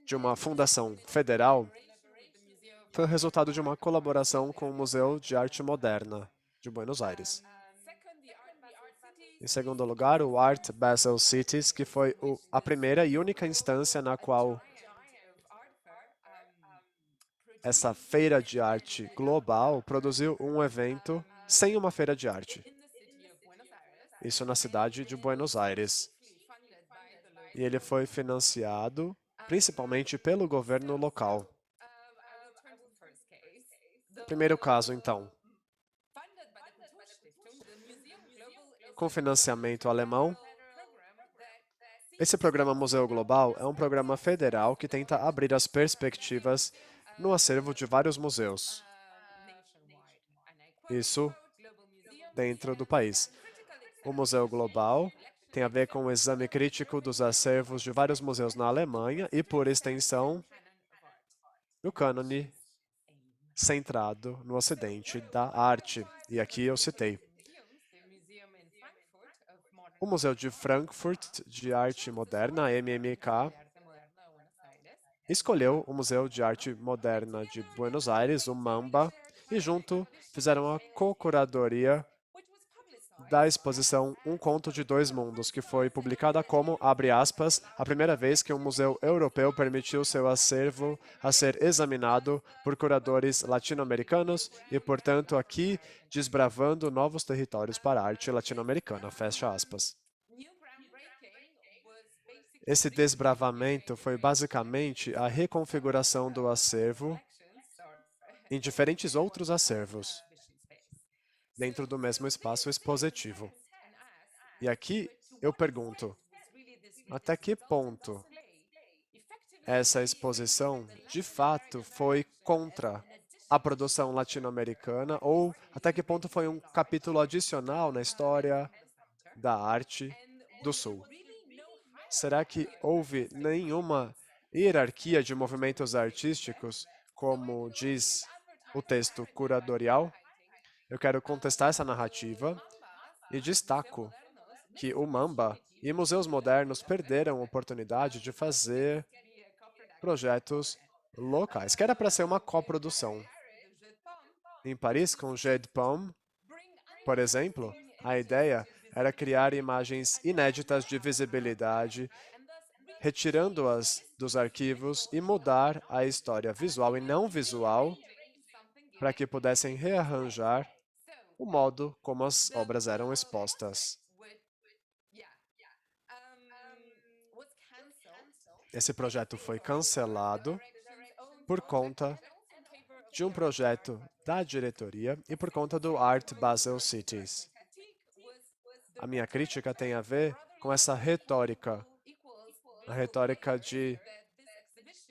de uma fundação federal, foi o resultado de uma colaboração com o Museu de Arte Moderna de Buenos Aires. Em segundo lugar, o Art Basel Cities, que foi a primeira e única instância na qual essa feira de arte global produziu um evento sem uma feira de arte. Isso na cidade de Buenos Aires. E ele foi financiado principalmente pelo governo local. Primeiro caso, então. Com financiamento alemão, esse programa Museu Global é um programa federal que tenta abrir as perspectivas no acervo de vários museus. Isso dentro do país. O Museu Global tem a ver com o exame crítico dos acervos de vários museus na Alemanha e, por extensão, no cânone centrado no Ocidente da arte. E aqui eu citei. O Museu de Frankfurt de Arte Moderna, MMK, escolheu o Museu de Arte Moderna de Buenos Aires, o MAMBA, e junto fizeram a co-curadoria da exposição Um Conto de Dois Mundos, que foi publicada como, abre aspas, a primeira vez que um museu europeu permitiu seu acervo a ser examinado por curadores latino-americanos e, portanto, aqui desbravando novos territórios para a arte latino-americana, fecha aspas. Esse desbravamento foi basicamente a reconfiguração do acervo em diferentes outros acervos, dentro do mesmo espaço expositivo. E aqui eu pergunto, até que ponto essa exposição, de fato, foi contra a produção latino-americana ou até que ponto foi um capítulo adicional na história da arte do Sul? Será que houve nenhuma hierarquia de movimentos artísticos, como diz o texto curatorial? Eu quero contestar essa narrativa e destaco que o MAMBA e museus modernos perderam a oportunidade de fazer projetos locais, que era para ser uma coprodução. Em Paris, com o Jeux de Paume, por exemplo, a ideia era criar imagens inéditas de visibilidade, retirando-as dos arquivos e mudar a história visual e não visual para que pudessem rearranjar o modo como as obras eram expostas. Esse projeto foi cancelado por conta de um projeto da diretoria e por conta do Art Basel Cities. A minha crítica tem a ver com essa retórica, a retórica de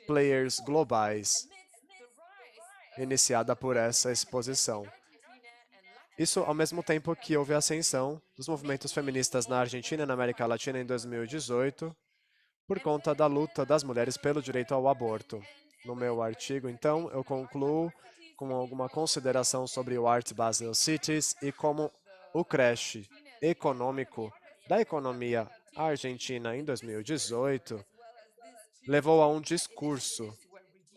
players globais, iniciada por essa exposição. Isso ao mesmo tempo que houve a ascensão dos movimentos feministas na Argentina e na América Latina em 2018, por conta da luta das mulheres pelo direito ao aborto. No meu artigo, então, eu concluo com alguma consideração sobre o Art Basel Cities e como o crash econômico da economia argentina em 2018 levou a um discurso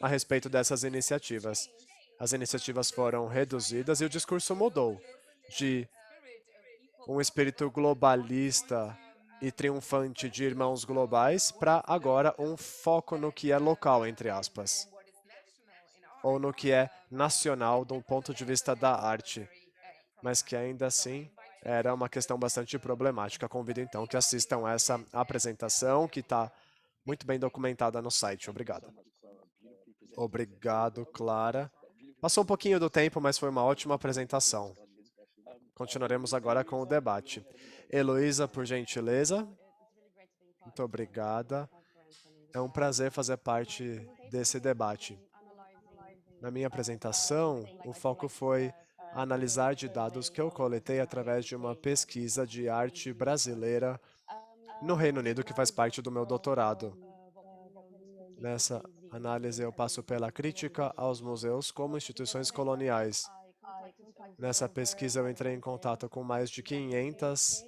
a respeito dessas iniciativas. As iniciativas foram reduzidas e o discurso mudou de um espírito globalista e triunfante de irmãos globais para agora um foco no que é local, entre aspas, ou no que é nacional do ponto de vista da arte, mas que ainda assim era uma questão bastante problemática. Convido então que assistam essa apresentação que está muito bem documentada no site. Obrigado. Obrigado, Clara. Passou um pouquinho do tempo, mas foi uma ótima apresentação. Continuaremos agora com o debate. Heloísa, por gentileza. Muito obrigada. É um prazer fazer parte desse debate. Na minha apresentação, o foco foi analisar de dados que eu coletei através de uma pesquisa de arte brasileira no Reino Unido, que faz parte do meu doutorado. Nessa análise, eu passo pela crítica aos museus como instituições coloniais. Nessa pesquisa, eu entrei em contato com mais de 500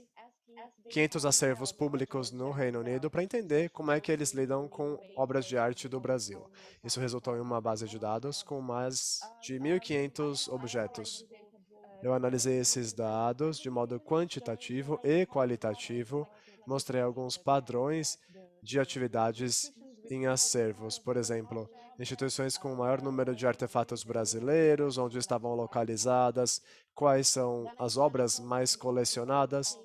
acervos públicos no Reino Unido para entender como é que eles lidam com obras de arte do Brasil. Isso resultou em uma base de dados com mais de 1.500 objetos. Eu analisei esses dados de modo quantitativo e qualitativo, mostrei alguns padrões de atividades em acervos. Por exemplo, instituições com o maior número de artefatos brasileiros, onde estavam localizadas, quais são as obras mais colecionadas.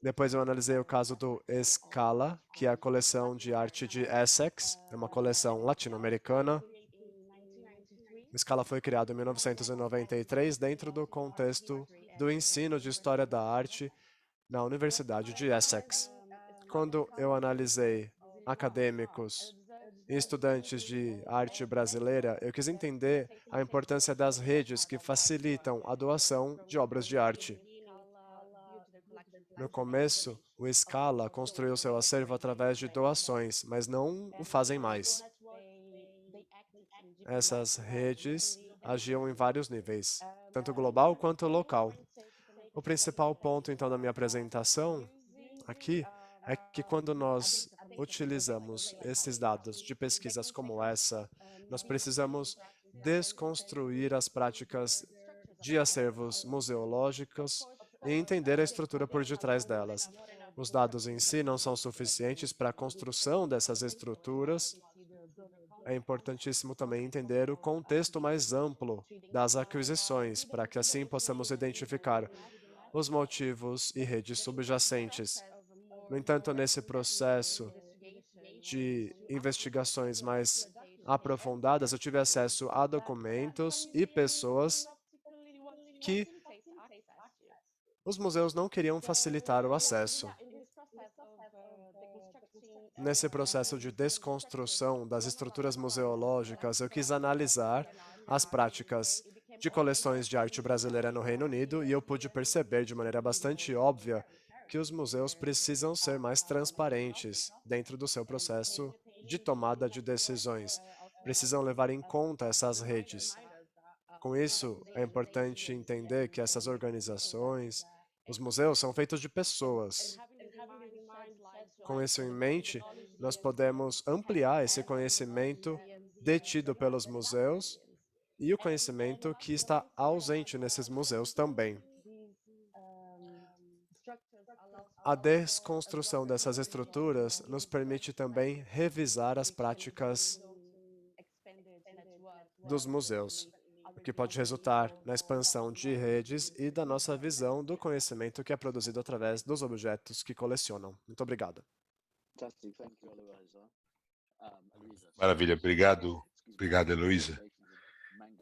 Depois eu analisei o caso do Scala, que é a coleção de arte de Essex, é uma coleção latino-americana. O Scala foi criado em 1993 dentro do contexto do ensino de História da Arte na Universidade de Essex. Quando eu analisei acadêmicos e estudantes de arte brasileira, eu quis entender a importância das redes que facilitam a doação de obras de arte. No começo, o Scala construiu seu acervo através de doações, mas não o fazem mais. Essas redes agiam em vários níveis, tanto global quanto local. O principal ponto, então, da minha apresentação aqui é que quando nós utilizamos esses dados de pesquisas como essa, nós precisamos desconstruir as práticas de acervos museológicos e entender a estrutura por detrás delas. Os dados em si não são suficientes para a construção dessas estruturas. É importantíssimo também entender o contexto mais amplo das aquisições, para que assim possamos identificar os motivos e redes subjacentes. No entanto, nesse processo de investigações mais aprofundadas, eu tive acesso a documentos e pessoas que os museus não queriam facilitar o acesso. Nesse processo de desconstrução das estruturas museológicas, eu quis analisar as práticas de coleções de arte brasileira no Reino Unido e eu pude perceber de maneira bastante óbvia que os museus precisam ser mais transparentes dentro do seu processo de tomada de decisões. Precisam levar em conta essas redes. Com isso, é importante entender que essas organizações, os museus são feitos de pessoas. Com isso em mente, nós podemos ampliar esse conhecimento detido pelos museus e o conhecimento que está ausente nesses museus também. A desconstrução dessas estruturas nos permite também revisar as práticas dos museus, o que pode resultar na expansão de redes e da nossa visão do conhecimento que é produzido através dos objetos que colecionam. Muito obrigado. Maravilha, obrigado. Obrigado, Heloísa.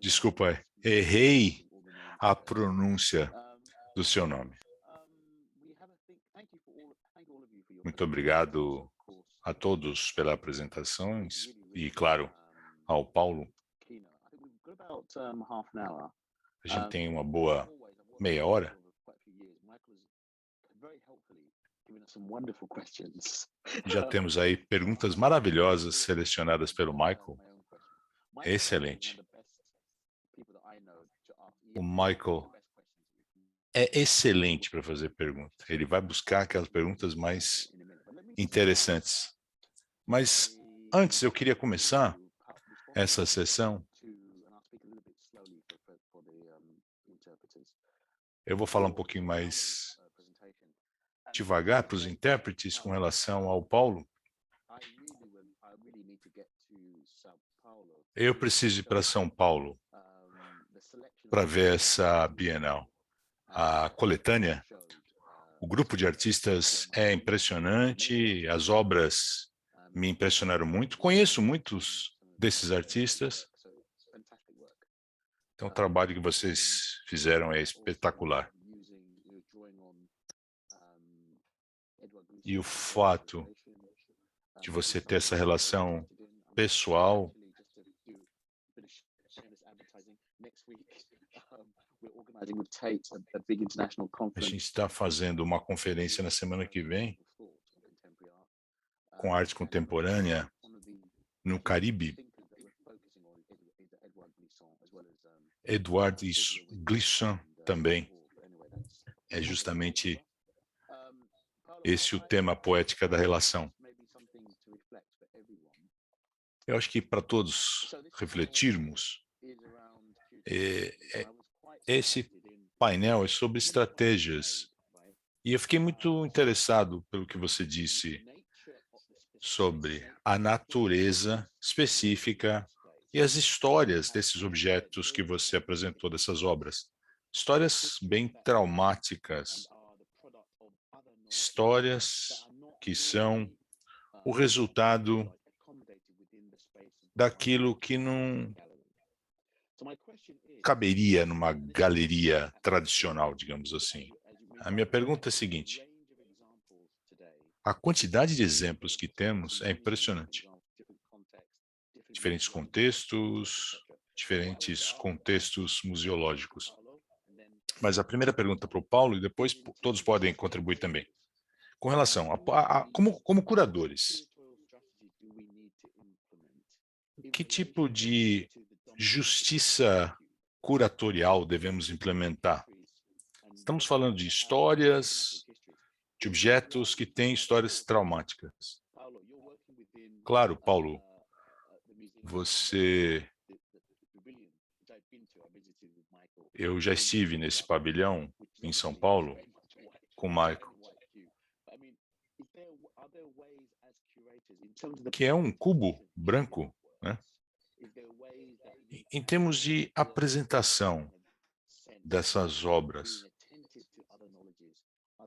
Desculpa, errei a pronúncia do seu nome. Muito obrigado a todos pelas apresentações e, claro, ao Paulo. A gente tem uma boa meia hora. Já temos aí perguntas maravilhosas selecionadas pelo Michael. Excelente. O Michael é excelente para fazer pergunta. Ele vai buscar aquelas perguntas mais interessantes. Mas antes eu queria começar essa sessão. Eu vou falar um pouquinho mais devagar para os intérpretes com relação ao Paulo. Eu preciso ir para São Paulo para ver essa Bienal. A coletânea, o grupo de artistas é impressionante, as obras me impressionaram muito. Conheço muitos desses artistas. Então, o trabalho que vocês fizeram é espetacular. E o fato de você ter essa relação pessoal. A gente está fazendo uma conferência na semana que vem com arte contemporânea no Caribe. Edouard Glissant também. É justamente esse o tema poética da relação. Eu acho que para todos refletirmos, esse painel é sobre estratégias. E eu fiquei muito interessado pelo que você disse sobre a natureza específica e as histórias desses objetos que você apresentou, dessas obras. Histórias bem traumáticas, histórias que são o resultado daquilo que não caberia numa galeria tradicional, digamos assim. A minha pergunta é a seguinte: a quantidade de exemplos que temos é impressionante. Diferentes contextos museológicos. Mas a primeira pergunta para o Paulo, e depois todos podem contribuir também. Com relação como curadores, que tipo de justiça curatorial devemos implementar? Estamos falando de histórias, de objetos que têm histórias traumáticas. Claro, Paulo, eu já estive nesse pavilhão em São Paulo com o Michael, que é um cubo branco, né? Em termos de apresentação dessas obras,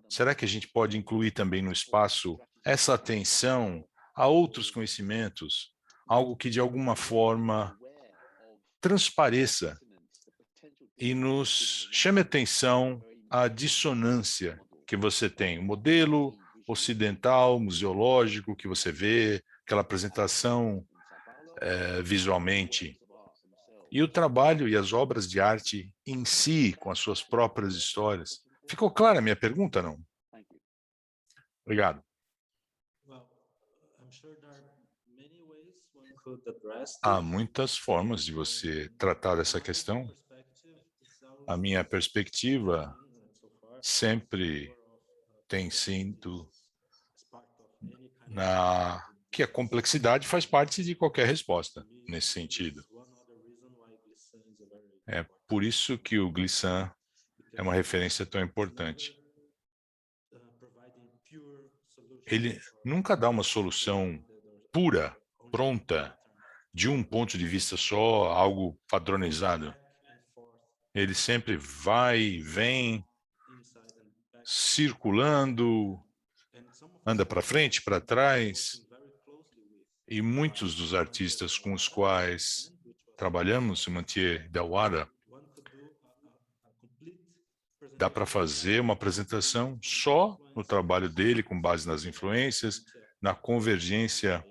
será que a gente pode incluir também no espaço essa atenção a outros conhecimentos, algo que de alguma forma transpareça e nos chame a atenção à dissonância que você tem, o modelo ocidental, museológico que você vê, aquela apresentação visualmente, e o trabalho e as obras de arte em si, com as suas próprias histórias. Ficou clara a minha pergunta, não? Obrigado. Há muitas formas de você tratar dessa questão. A minha perspectiva sempre tem sido que a complexidade faz parte de qualquer resposta nesse sentido. É por isso que o Glissant é uma referência tão importante. Ele nunca dá uma solução pura, pronta, de um ponto de vista só, algo padronizado. Ele sempre vai e vem, circulando, anda para frente, para trás. E muitos dos artistas com os quais trabalhamos, Mathieu Delwara, dá para fazer uma apresentação só no trabalho dele, com base nas influências, na convergência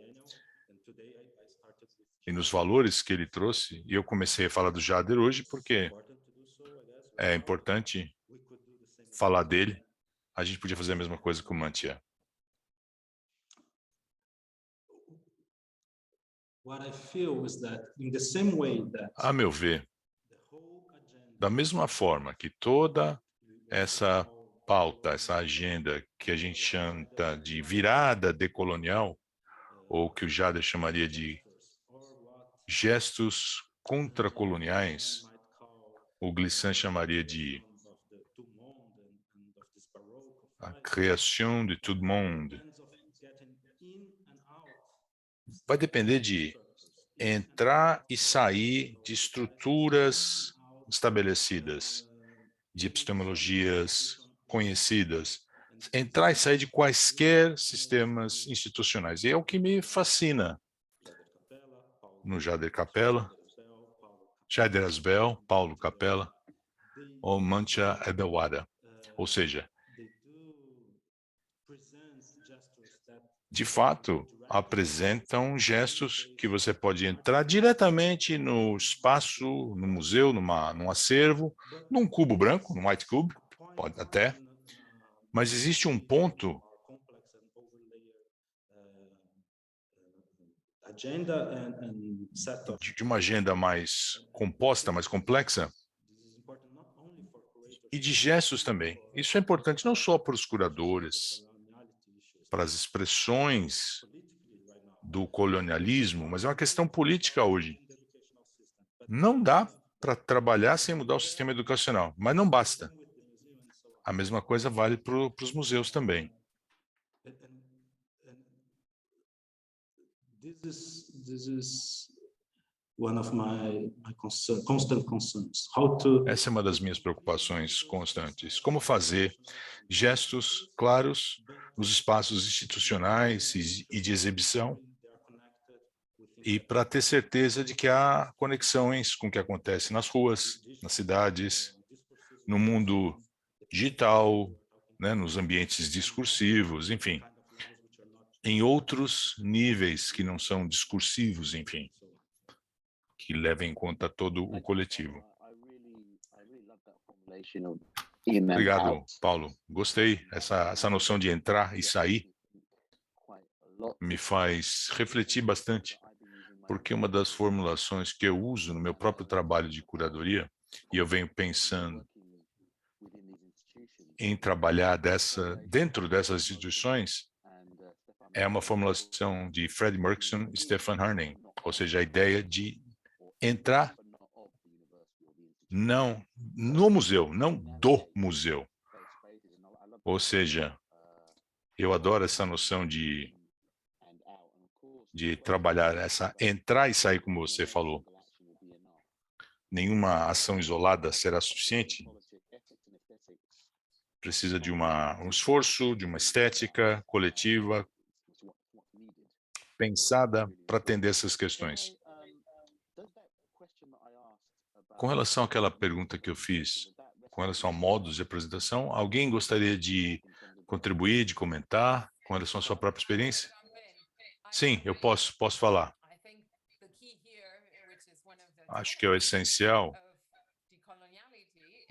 e nos valores que ele trouxe. E eu comecei a falar do Jader hoje porque é importante falar dele. A gente podia fazer a mesma coisa com o Mathieu. A meu ver, da mesma forma que toda essa pauta, essa agenda que a gente chama de virada decolonial, ou que o Jader chamaria de gestos contracoloniais, o Glissant chamaria de a criação de tout monde, vai depender de entrar e sair de estruturas estabelecidas, de epistemologias conhecidas, entrar e sair de quaisquer sistemas institucionais. E é o que me fascina no Jader Capella, Jader Asbel, Paulo Capella, ou Mancha Edawara. Ou seja, de fato, apresentam gestos que você pode entrar diretamente no espaço, no museu, num acervo, num cubo branco, num white cube, pode até, mas existe um ponto agenda and set of de uma agenda mais composta, mais complexa, this is important not only for curators e de gestos também. Isso é importante não só para os curadores, para as expressões do colonialismo, mas é uma questão política hoje. Não dá para trabalhar sem mudar o sistema educacional, mas não basta. A mesma coisa vale para os museus também. This is one of my constant concerns. How to Essa é uma das minhas preocupações constantes. Como fazer gestos claros nos espaços institucionais e de exibição, e para ter certeza de que há conexões com o que acontece nas ruas, nas cidades, no mundo digital, né, nos ambientes discursivos, enfim, em outros níveis que não são discursivos, enfim, que levem em conta todo o coletivo. Obrigado, Paulo. Gostei. Essa noção de entrar e sair me faz refletir bastante, porque uma das formulações que eu uso no meu próprio trabalho de curadoria, e eu venho pensando em trabalhar dentro dessas instituições, é uma formulação de Fred Murkson e Stefan Hörning, ou seja, a ideia de entrar não no museu, não do museu. Ou seja, eu adoro essa noção de trabalhar essa entrar e sair, como você falou. Nenhuma ação isolada será suficiente. Precisa de um esforço, de uma estética coletiva pensada para atender essas questões. Com relação àquela pergunta que eu fiz, com relação a modos de apresentação, alguém gostaria de contribuir, de comentar com relação à sua própria experiência? Sim, eu posso falar. Acho que é o essencial,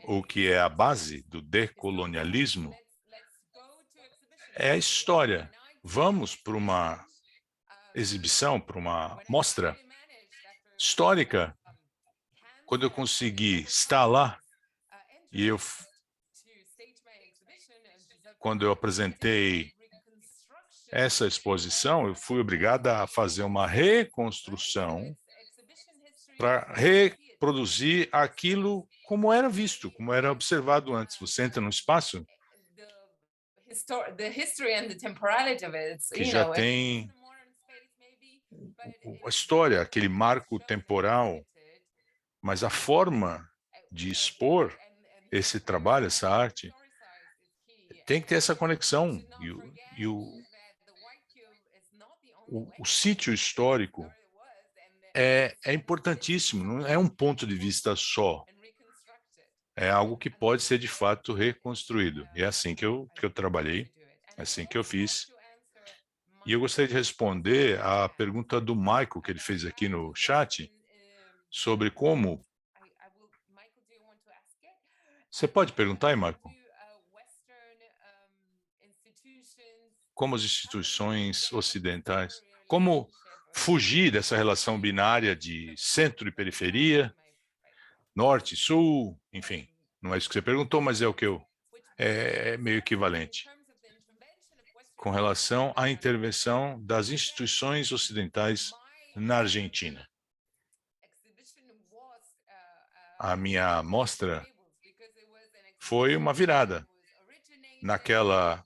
o que é a base do decolonialismo, é a história. Vamos para uma exibição, para uma mostra histórica. Quando eu consegui estar lá, e quando eu apresentei essa exposição, eu fui obrigada a fazer uma reconstrução para reproduzir aquilo como era visto, como era observado antes. Você entra num espaço que já tem a história, aquele marco temporal, mas a forma de expor esse trabalho, essa arte, tem que ter essa conexão. E o sítio histórico é importantíssimo, não é um ponto de vista só. É algo que pode ser, de fato, reconstruído. E é assim que eu trabalhei, é assim que eu fiz. E eu gostaria de responder à pergunta do Michael, que ele fez aqui no chat, sobre como... Você pode perguntar aí, Michael? Como as instituições ocidentais, como fugir dessa relação binária de centro e periferia, norte, sul, enfim. Não é isso que você perguntou, mas é o que é meio equivalente. Com relação à intervenção das instituições ocidentais na Argentina. A minha mostra foi uma virada. Naquela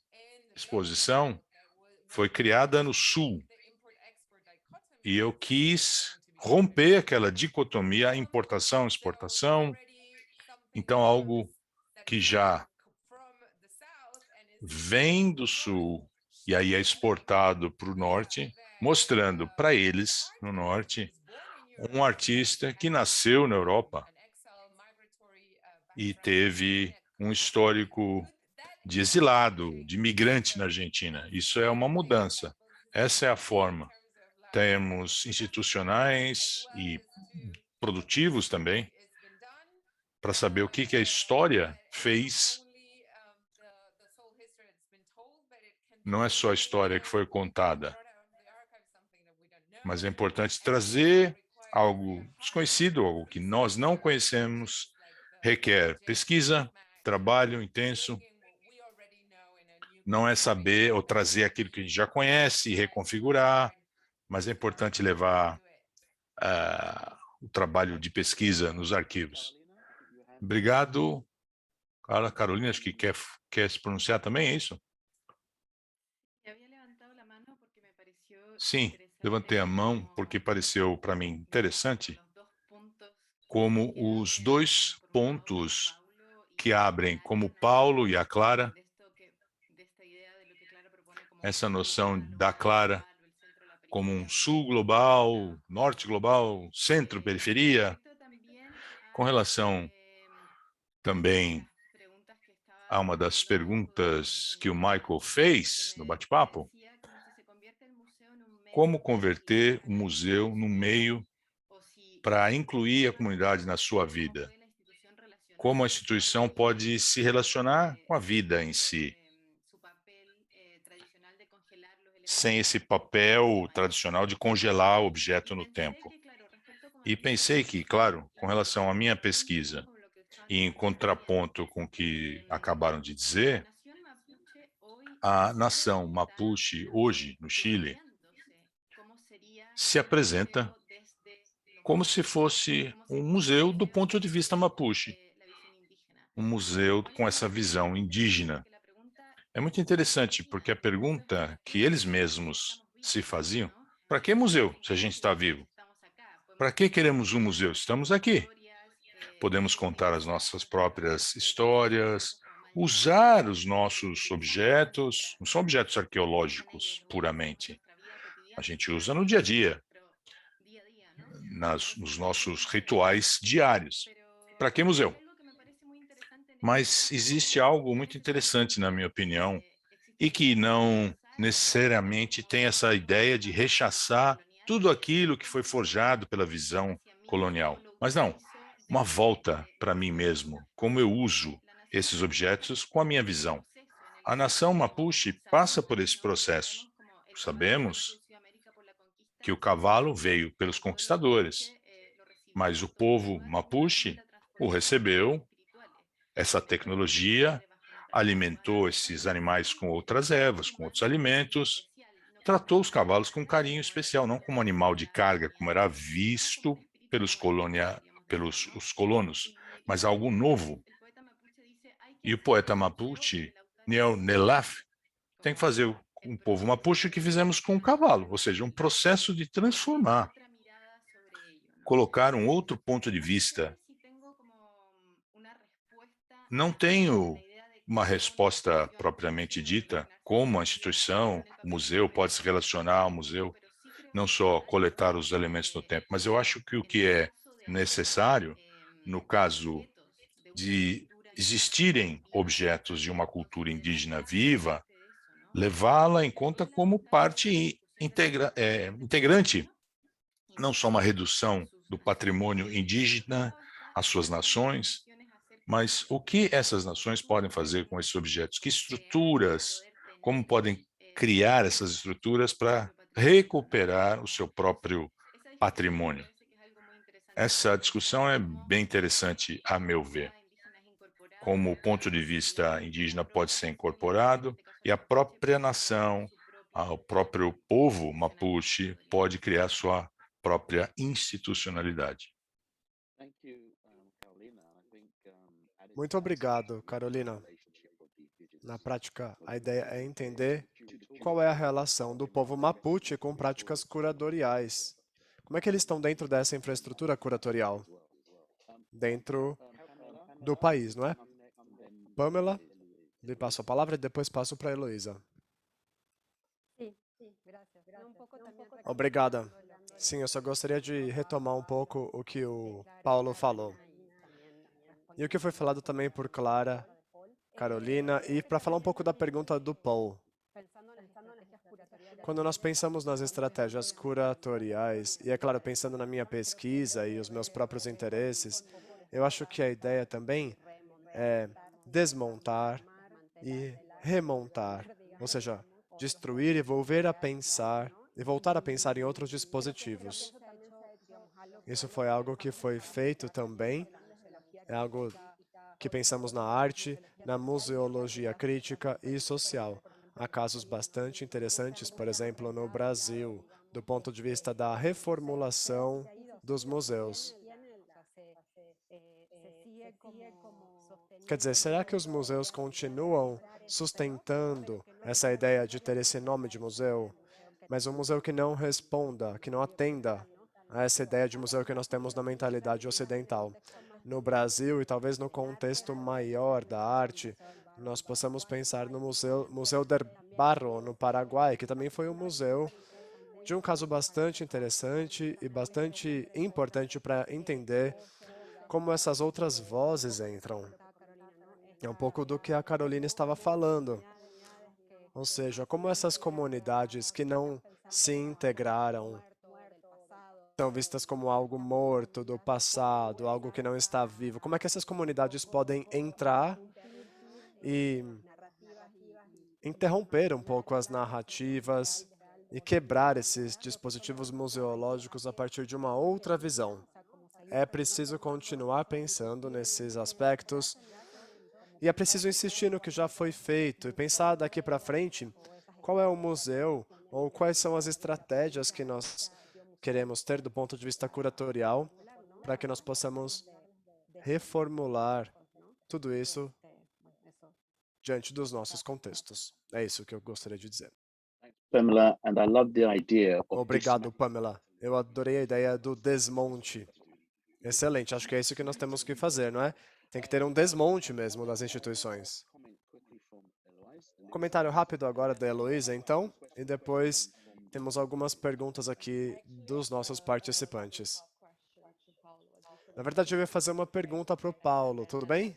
exposição, foi criada no Sul. E eu quis romper aquela dicotomia importação-exportação. Então, algo que já vem do Sul e aí é exportado para o Norte, mostrando para eles, no Norte, um artista que nasceu na Europa e teve um histórico de exilado, de migrante na Argentina. Isso é uma mudança. Essa é a forma. Termos institucionais e produtivos também, para saber o que a história fez. Não é só a história que foi contada. mas é importante trazer algo desconhecido, algo que nós não conhecemos, requer pesquisa, trabalho intenso. Não é saber ou trazer aquilo que a gente já conhece e reconfigurar, mas é importante levar o trabalho de pesquisa nos arquivos. Obrigado. Carolina, acho que quer se pronunciar também, é isso? Sim, levantei a mão porque pareceu para mim interessante como os dois pontos que abrem, como Paulo e a Clara, essa noção da Clara como um sul global, norte global, centro, periferia, com relação também a uma das perguntas que o Michael fez no bate-papo, como converter o museu num meio para incluir a comunidade na sua vida? Como a instituição pode se relacionar com a vida em si, sem esse papel tradicional de congelar o objeto no tempo. E pensei que, claro, com relação à minha pesquisa, e em contraponto com o que acabaram de dizer, a nação Mapuche, hoje, no Chile, se apresenta como se fosse um museu do ponto de vista Mapuche, um museu com essa visão indígena. É muito interessante, porque a pergunta que eles mesmos se faziam, para que museu, se a gente está vivo? Para que queremos um museu? Estamos aqui. Podemos contar as nossas próprias histórias, usar os nossos objetos, não são objetos arqueológicos puramente. A gente usa no dia a dia, nos nossos rituais diários. Para que museu? Mas existe algo muito interessante, na minha opinião, e que não necessariamente tem essa ideia de rechaçar tudo aquilo que foi forjado pela visão colonial. Mas não, uma volta para mim mesmo, como eu uso esses objetos com a minha visão. A nação Mapuche passa por esse processo. Sabemos que o cavalo veio pelos conquistadores, mas o povo Mapuche o recebeu, essa tecnologia, alimentou esses animais com outras ervas, com outros alimentos, tratou os cavalos com carinho especial, não como animal de carga, como era visto pelos os colonos, mas algo novo. E o poeta Mapuche, Neo Nelaf, tem que fazer com o povo Mapuche o que fizemos com o cavalo, ou seja, um processo de transformar, colocar um outro ponto de vista. Não tenho uma resposta propriamente dita, como a instituição, o museu pode se relacionar ao museu, não só coletar os elementos no tempo, mas eu acho que o que é necessário, no caso de existirem objetos de uma cultura indígena viva, levá-la em conta como parte integrante, não só uma redução do patrimônio indígena às suas nações, mas o que essas nações podem fazer com esses objetos? Que estruturas, como podem criar essas estruturas para recuperar o seu próprio patrimônio? Essa discussão é bem interessante, a meu ver. Como o ponto de vista indígena pode ser incorporado e a própria nação, o próprio povo Mapuche pode criar sua própria institucionalidade. Muito obrigado, Carolina. Na prática, a ideia é entender qual é a relação do povo Mapuche com práticas curatoriais. Como é que eles estão dentro dessa infraestrutura curatorial? Dentro do país, não é? Pamela, lhe passo a palavra e depois passo para a Heloísa. Obrigada. Sim, eu só gostaria de retomar um pouco o que o Paulo falou. E o que foi falado também por Clara, Carolina, e para falar um pouco da pergunta do Paul. Quando nós pensamos nas estratégias curatoriais, e é claro, pensando na minha pesquisa e os meus próprios interesses, eu acho que a ideia também é desmontar e remontar, ou seja, destruir e volver a pensar e voltar a pensar em outros dispositivos. Isso foi algo que foi feito também, é algo que pensamos na arte, na museologia crítica e social. Há casos bastante interessantes, por exemplo, no Brasil, do ponto de vista da reformulação dos museus. Quer dizer, será que os museus continuam sustentando essa ideia de ter esse nome de museu, mas um museu que não responda, que não atenda a essa ideia de museu que nós temos na mentalidade ocidental? No Brasil e talvez no contexto maior da arte, nós possamos pensar no Museu del Barro, no Paraguai, que também foi um museu de um caso bastante interessante e bastante importante para entender como essas outras vozes entram. É um pouco do que a Carolina estava falando. Ou seja, como essas comunidades que não se integraram são vistas como algo morto do passado, algo que não está vivo. Como é que essas comunidades podem entrar e interromper um pouco as narrativas e quebrar esses dispositivos museológicos a partir de uma outra visão? É preciso continuar pensando nesses aspectos e é preciso insistir no que já foi feito e pensar daqui para frente qual é o museu ou quais são as estratégias que nós queremos ter do ponto de vista curatorial para que nós possamos reformular tudo isso diante dos nossos contextos. É isso que eu gostaria de dizer. Pamela, and I love the idea of Obrigado, Pamela. Eu adorei a ideia do desmonte. Excelente, acho que é isso que nós temos que fazer, não é? Tem que ter um desmonte mesmo das instituições. Comentário rápido agora da Heloísa, então, e depois temos algumas perguntas aqui dos nossos participantes. Na verdade, eu ia fazer uma pergunta para o Paulo, tudo bem?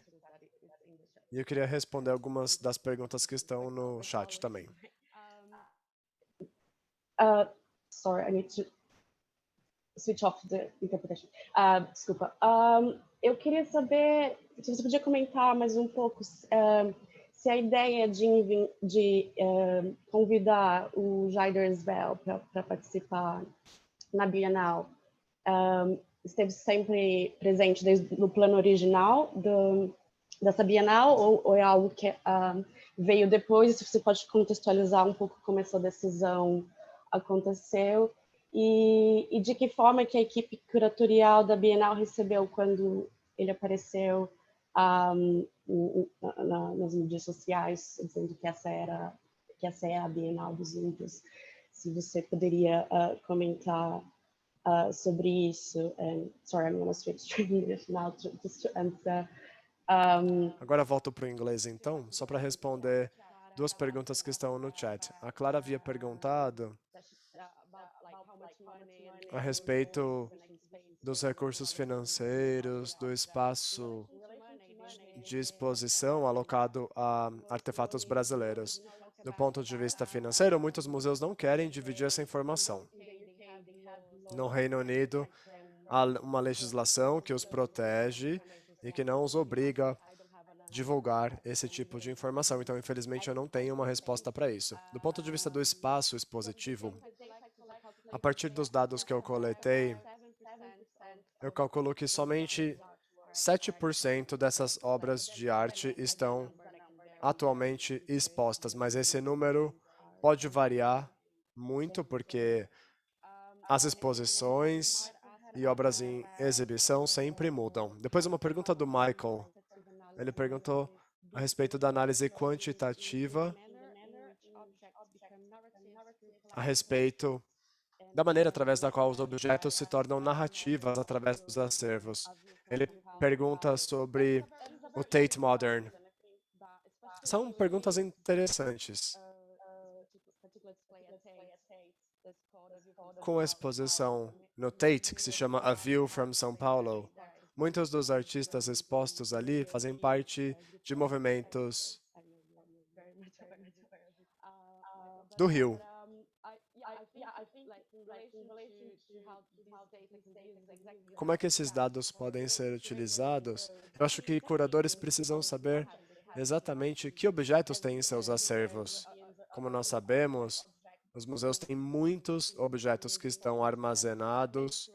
E eu queria responder algumas das perguntas que estão no chat também. Sorry, I need to switch off the interpretation. Desculpa. Eu queria saber se você podia comentar mais um pouco se a ideia de convidar o Jaider Svel para participar na Bienal esteve sempre presente desde no plano original dessa Bienal ou é algo que veio depois? Se você pode contextualizar um pouco como essa decisão aconteceu e de que forma que a equipe curatorial da Bienal recebeu quando ele apareceu nas mídias sociais, dizendo que essa é a Bienal dos Índios. Se você poderia comentar sobre isso. Sorry, I'm going to switch to English now just to answer. Agora volto para o inglês, então, só para responder duas perguntas que estão no chat. A Clara havia perguntado a respeito dos recursos financeiros, do espaço de exposição alocado a artefatos brasileiros. Do ponto de vista financeiro, muitos museus não querem dividir essa informação. No Reino Unido, há uma legislação que os protege e que não os obriga a divulgar esse tipo de informação. Então, infelizmente, eu não tenho uma resposta para isso. Do ponto de vista do espaço expositivo, a partir dos dados que eu coletei, eu calculo que somente 7% dessas obras de arte estão atualmente expostas, mas esse número pode variar muito porque as exposições e obras em exibição sempre mudam. Depois, uma pergunta do Michael. Ele perguntou a respeito da análise quantitativa, a respeito da maneira através da qual os objetos se tornam narrativas através dos acervos. Ele pergunta sobre o Tate Modern. São perguntas interessantes. Com a exposição no Tate, que se chama A View from São Paulo, muitos dos artistas expostos ali fazem parte de movimentos do Rio. Como é que esses dados podem ser utilizados? Eu acho que curadores precisam saber exatamente que objetos têm em seus acervos. Como nós sabemos, Os museus têm muitos objetos que estão armazenados,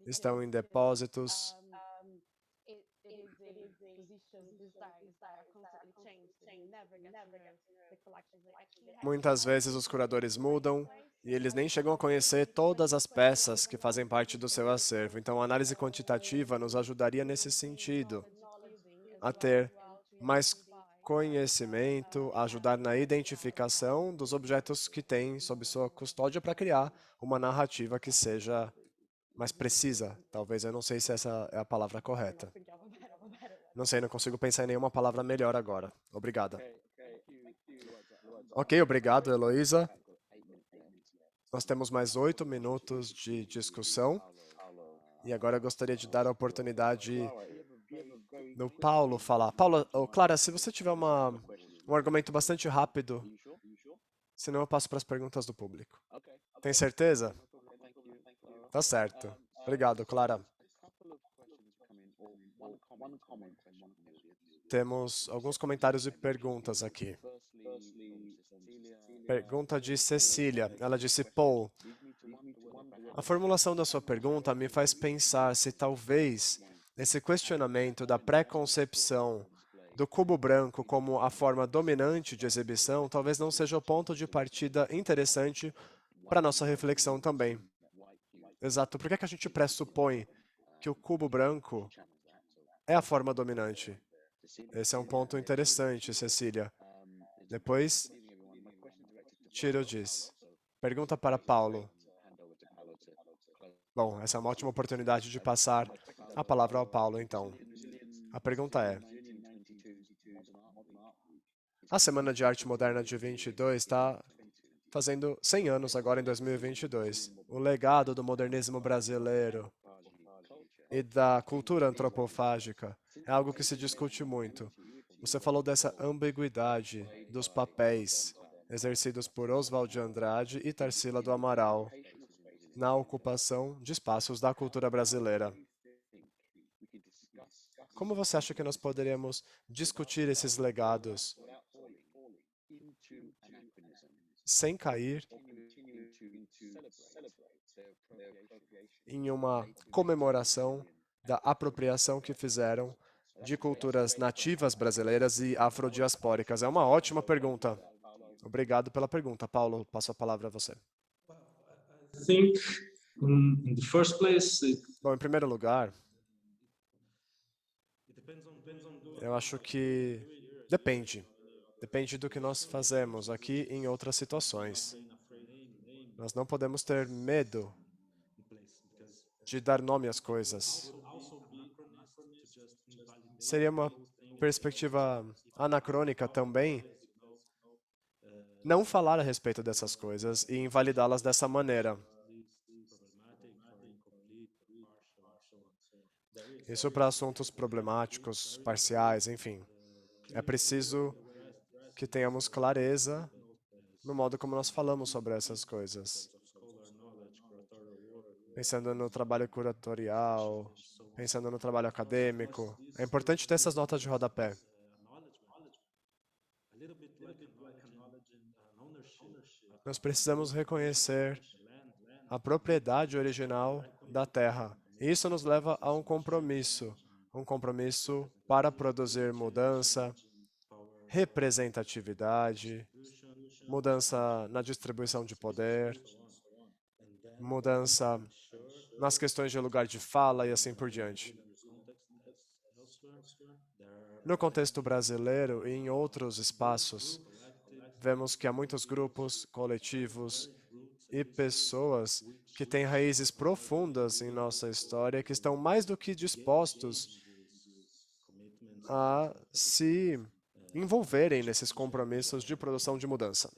estão em depósitos. Muitas vezes os curadores mudam e eles nem chegam a conhecer todas as peças que fazem parte do seu acervo. Então, a análise quantitativa nos ajudaria nesse sentido, a ter mais conhecimento, a ajudar na identificação dos objetos que têm sob sua custódia para criar uma narrativa que seja mais precisa. Talvez, eu não sei se essa é a palavra correta. Não sei, não consigo pensar em nenhuma palavra melhor agora. Obrigada. Ok, obrigado, Heloísa. Nós temos mais 8 minutos de discussão. E agora eu gostaria de dar a oportunidade do Paulo falar. Paulo, Clara, se você tiver um argumento bastante rápido, senão eu passo para as perguntas do público. Tem certeza? Tá certo. Obrigado, Clara. Temos alguns comentários e perguntas aqui. Pergunta de Cecília. Ela disse, Paul, a formulação da sua pergunta me faz pensar se talvez esse questionamento da pré-concepção do cubo branco como a forma dominante de exibição talvez não seja o ponto de partida interessante para nossa reflexão também. Exato. Por que a gente pressupõe que o cubo branco é a forma dominante? Esse é um ponto interessante, Cecília. Depois, Tiro diz. Pergunta para Paulo. Bom, essa é uma ótima oportunidade de passar a palavra ao Paulo, então. A pergunta é: a Semana de Arte Moderna de 22 está fazendo 100 anos agora em 2022. O legado do modernismo brasileiro e da cultura antropofágica é algo que se discute muito. Você falou dessa ambiguidade dos papéis exercidos por Oswald de Andrade e Tarsila do Amaral na ocupação de espaços da cultura brasileira. Como você acha que nós poderíamos discutir esses legados sem cair em uma comemoração da apropriação que fizeram de culturas nativas brasileiras e afrodiaspóricas? É uma ótima pergunta. Obrigado pela pergunta. Paulo, passo a palavra a você. I think, in the first place, Bom, em primeiro lugar, eu acho que depende. Depende do que nós fazemos aqui em outras situações. Nós não podemos ter medo de dar nome às coisas. Seria uma perspectiva anacrônica também não falar a respeito dessas coisas e invalidá-las dessa maneira. Isso para assuntos problemáticos, parciais, enfim. É preciso que tenhamos clareza no modo como nós falamos sobre essas coisas. Pensando no trabalho curatorial, pensando no trabalho acadêmico. É importante ter essas notas de rodapé. Nós precisamos reconhecer a propriedade original da terra. Isso nos leva a um compromisso para produzir mudança, representatividade, mudança na distribuição de poder, mudança nas questões de lugar de fala e assim por diante. No contexto brasileiro e em outros espaços, vemos que há muitos grupos, coletivos e pessoas que têm raízes profundas em nossa história, que estão mais do que dispostos a se envolverem nesses compromissos de produção de mudança.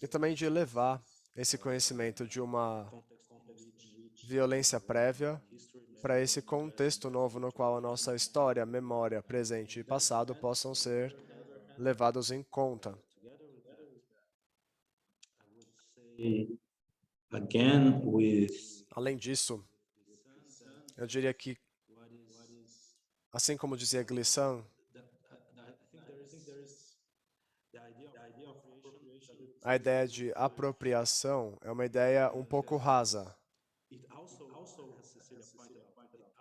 E também de levar esse conhecimento de uma violência prévia para esse contexto novo no qual a nossa história, memória, presente e passado possam ser levados em conta. again, with Além disso, eu diria que, assim como dizia Glissant, a ideia de apropriação é uma ideia um pouco rasa.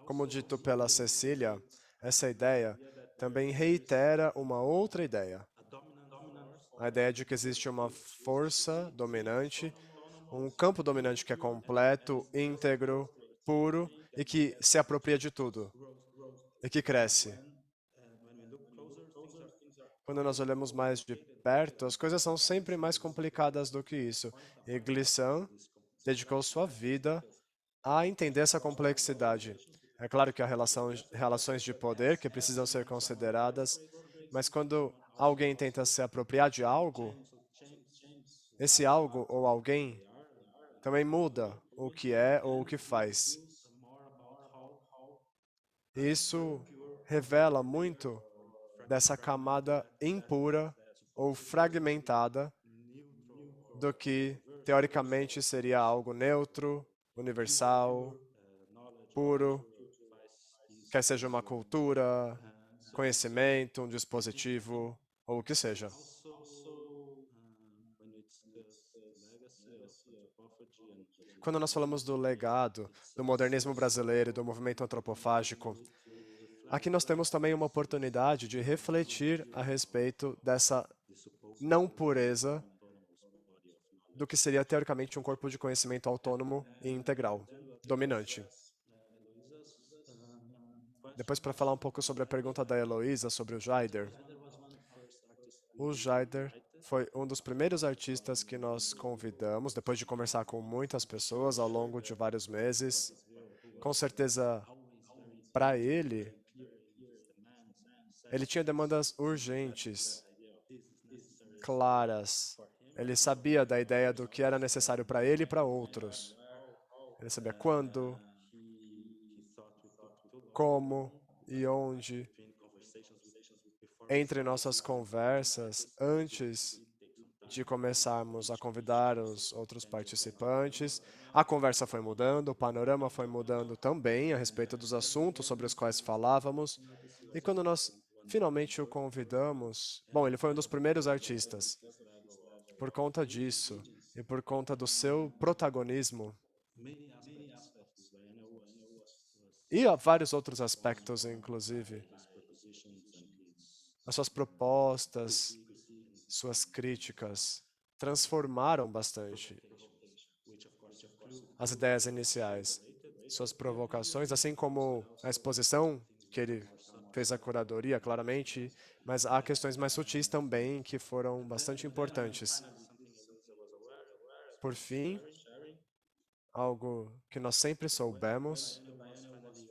Como dito pela Cecília, essa ideia também reitera uma outra ideia. A ideia de que existe uma força dominante, um campo dominante que é completo, íntegro, puro e que se apropria de tudo e que cresce. Quando nós olhamos mais de perto, as coisas são sempre mais complicadas do que isso. E Glissant dedicou sua vida a entender essa complexidade. É claro que há relações de poder que precisam ser consideradas, mas quando alguém tenta se apropriar de algo, esse algo ou alguém também muda o que é ou o que faz. Isso revela muito dessa camada impura ou fragmentada do que, teoricamente, seria algo neutro, universal, puro, quer seja uma cultura, conhecimento, um dispositivo, ou o que seja. Quando nós falamos do legado, do modernismo brasileiro e do movimento antropofágico, aqui nós temos também uma oportunidade de refletir a respeito dessa não pureza do que seria teoricamente um corpo de conhecimento autônomo e integral, dominante. Depois, para falar um pouco sobre a pergunta da Heloísa sobre o Jaider. O Jaider foi um dos primeiros artistas que nós convidamos, depois de conversar com muitas pessoas ao longo de vários meses. Com certeza, para ele tinha demandas urgentes, claras. Ele sabia da ideia do que era necessário para ele e para outros. Ele sabia quando, como e onde. Entre nossas conversas, antes de começarmos a convidar os outros participantes, a conversa foi mudando, o panorama foi mudando também a respeito dos assuntos sobre os quais falávamos. E quando nós finalmente o convidamos, bom, ele foi um dos primeiros artistas. Por conta disso e por conta do seu protagonismo, e há vários outros aspectos, inclusive, as suas propostas, suas críticas transformaram bastante as ideias iniciais, suas provocações, assim como a exposição que ele fez a curadoria, claramente, mas há questões mais sutis também que foram bastante importantes. Por fim, algo que nós sempre soubemos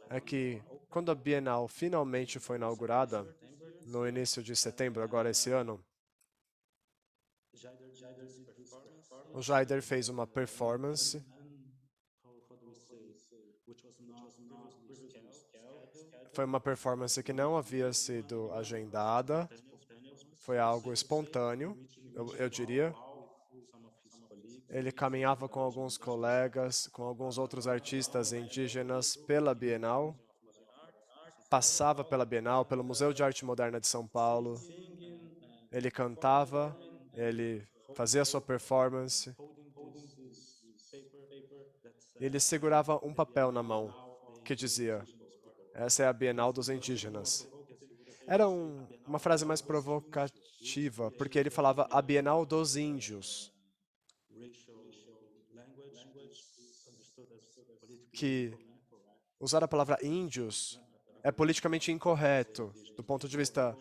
é que quando a Bienal finalmente foi inaugurada, no início de setembro, agora esse ano, o Jaider fez uma performance foi uma performance que não havia sido agendada, foi algo espontâneo, eu diria. Ele caminhava com alguns colegas, com alguns outros artistas indígenas pela Bienal, passava pela Bienal, pelo Museu de Arte Moderna de São Paulo. Ele cantava, ele fazia sua performance. Ele segurava um papel na mão que dizia: "Essa é a Bienal dos Indígenas." Era uma frase mais provocativa, porque ele falava a Bienal dos Índios, que usar a palavra índios é politicamente incorreto. Do ponto de vista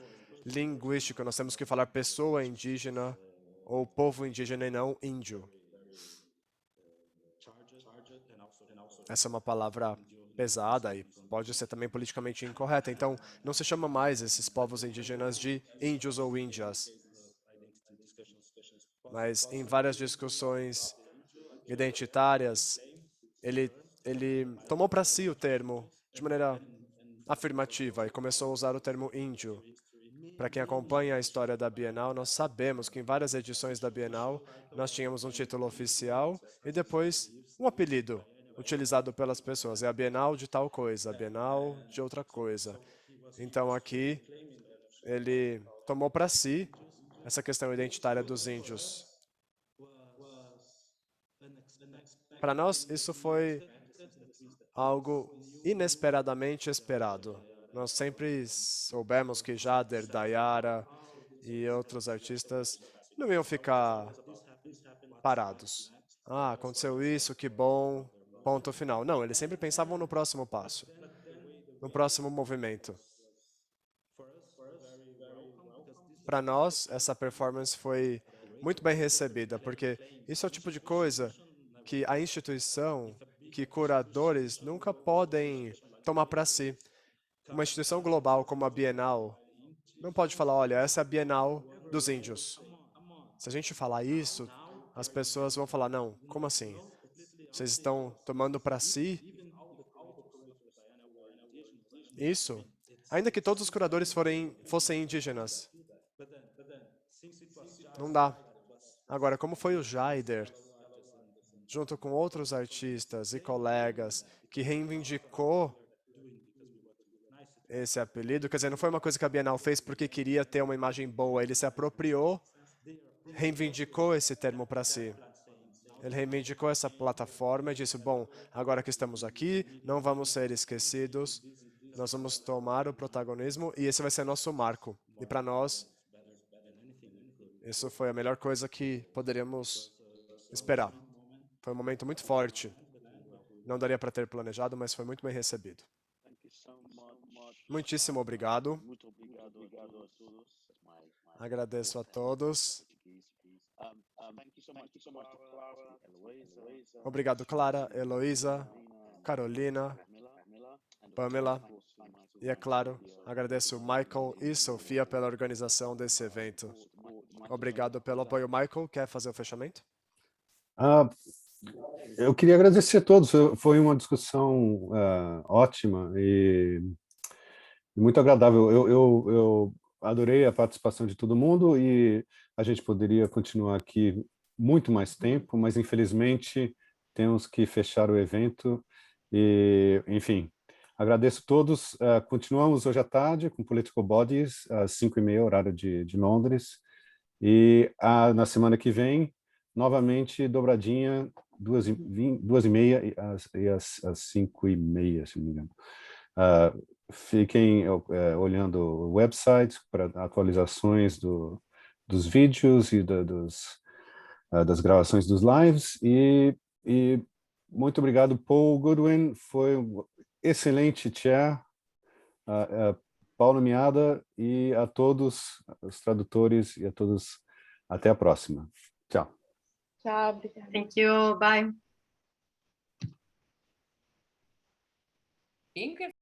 linguístico, nós temos que falar pessoa indígena ou povo indígena e não índio. Essa é uma palavra pesada e pode ser também politicamente incorreta. Então, não se chama mais esses povos indígenas de índios ou índias. Mas em várias discussões identitárias, ele tomou para si o termo de maneira afirmativa e começou a usar o termo índio. Para quem acompanha a história da Bienal, nós sabemos que em várias edições da Bienal nós tínhamos um título oficial e depois um apelido utilizado pelas pessoas. É a Bienal de tal coisa, a Bienal de outra coisa. Então aqui ele tomou para si essa questão identitária dos índios. Para nós, isso foi algo inesperadamente esperado. Nós sempre soubemos que Jader, Dayara e outros artistas não iam ficar parados. Ah, aconteceu isso, que bom, ponto final. Não, eles sempre pensavam no próximo passo, no próximo movimento. Para nós, essa performance foi muito bem recebida, porque isso é o tipo de coisa que a instituição, que curadores nunca podem tomar para si. Uma instituição global como a Bienal não pode falar, olha, essa é a Bienal dos Índios. Se a gente falar isso, as pessoas vão falar, não, como assim? Vocês estão tomando para si isso? Ainda que todos os curadores fossem indígenas. Não dá. Agora, como foi o Jaider, junto com outros artistas e colegas, que reivindicou esse apelido, quer dizer, não foi uma coisa que a Bienal fez porque queria ter uma imagem boa, ele se apropriou, reivindicou esse termo para si. Ele reivindicou essa plataforma e disse, bom, agora que estamos aqui, não vamos ser esquecidos, nós vamos tomar o protagonismo e esse vai ser nosso marco. E para nós, isso foi a melhor coisa que poderíamos esperar. Foi um momento muito forte. Não daria para ter planejado, mas foi muito bem recebido. Muitíssimo obrigado. Agradeço a todos. Obrigado, Clara, Heloísa, Carolina, Pamela. E, é claro, agradeço Michael e Sofia pela organização desse evento. Obrigado pelo apoio. Michael, quer fazer o fechamento? Eu queria agradecer a todos. Foi uma discussão ótima e muito agradável. Eu adorei a participação de todo mundo e a gente poderia continuar aqui muito mais tempo, mas infelizmente temos que fechar o evento. E, enfim, agradeço a todos. Continuamos hoje à tarde com Political Bodies, às 5h30, horário de Londres. E na semana que vem, novamente, dobradinha, 2h30 e às 5h30, se não me engano. Fiquem olhando o website para atualizações dos vídeos e das gravações dos lives. E muito obrigado, Paul Goodwin. Foi um excelente chair. Paulo Miada e a todos os tradutores e a todos. Até a próxima. Tchau. Tchau, obrigada. Thank you. Bye.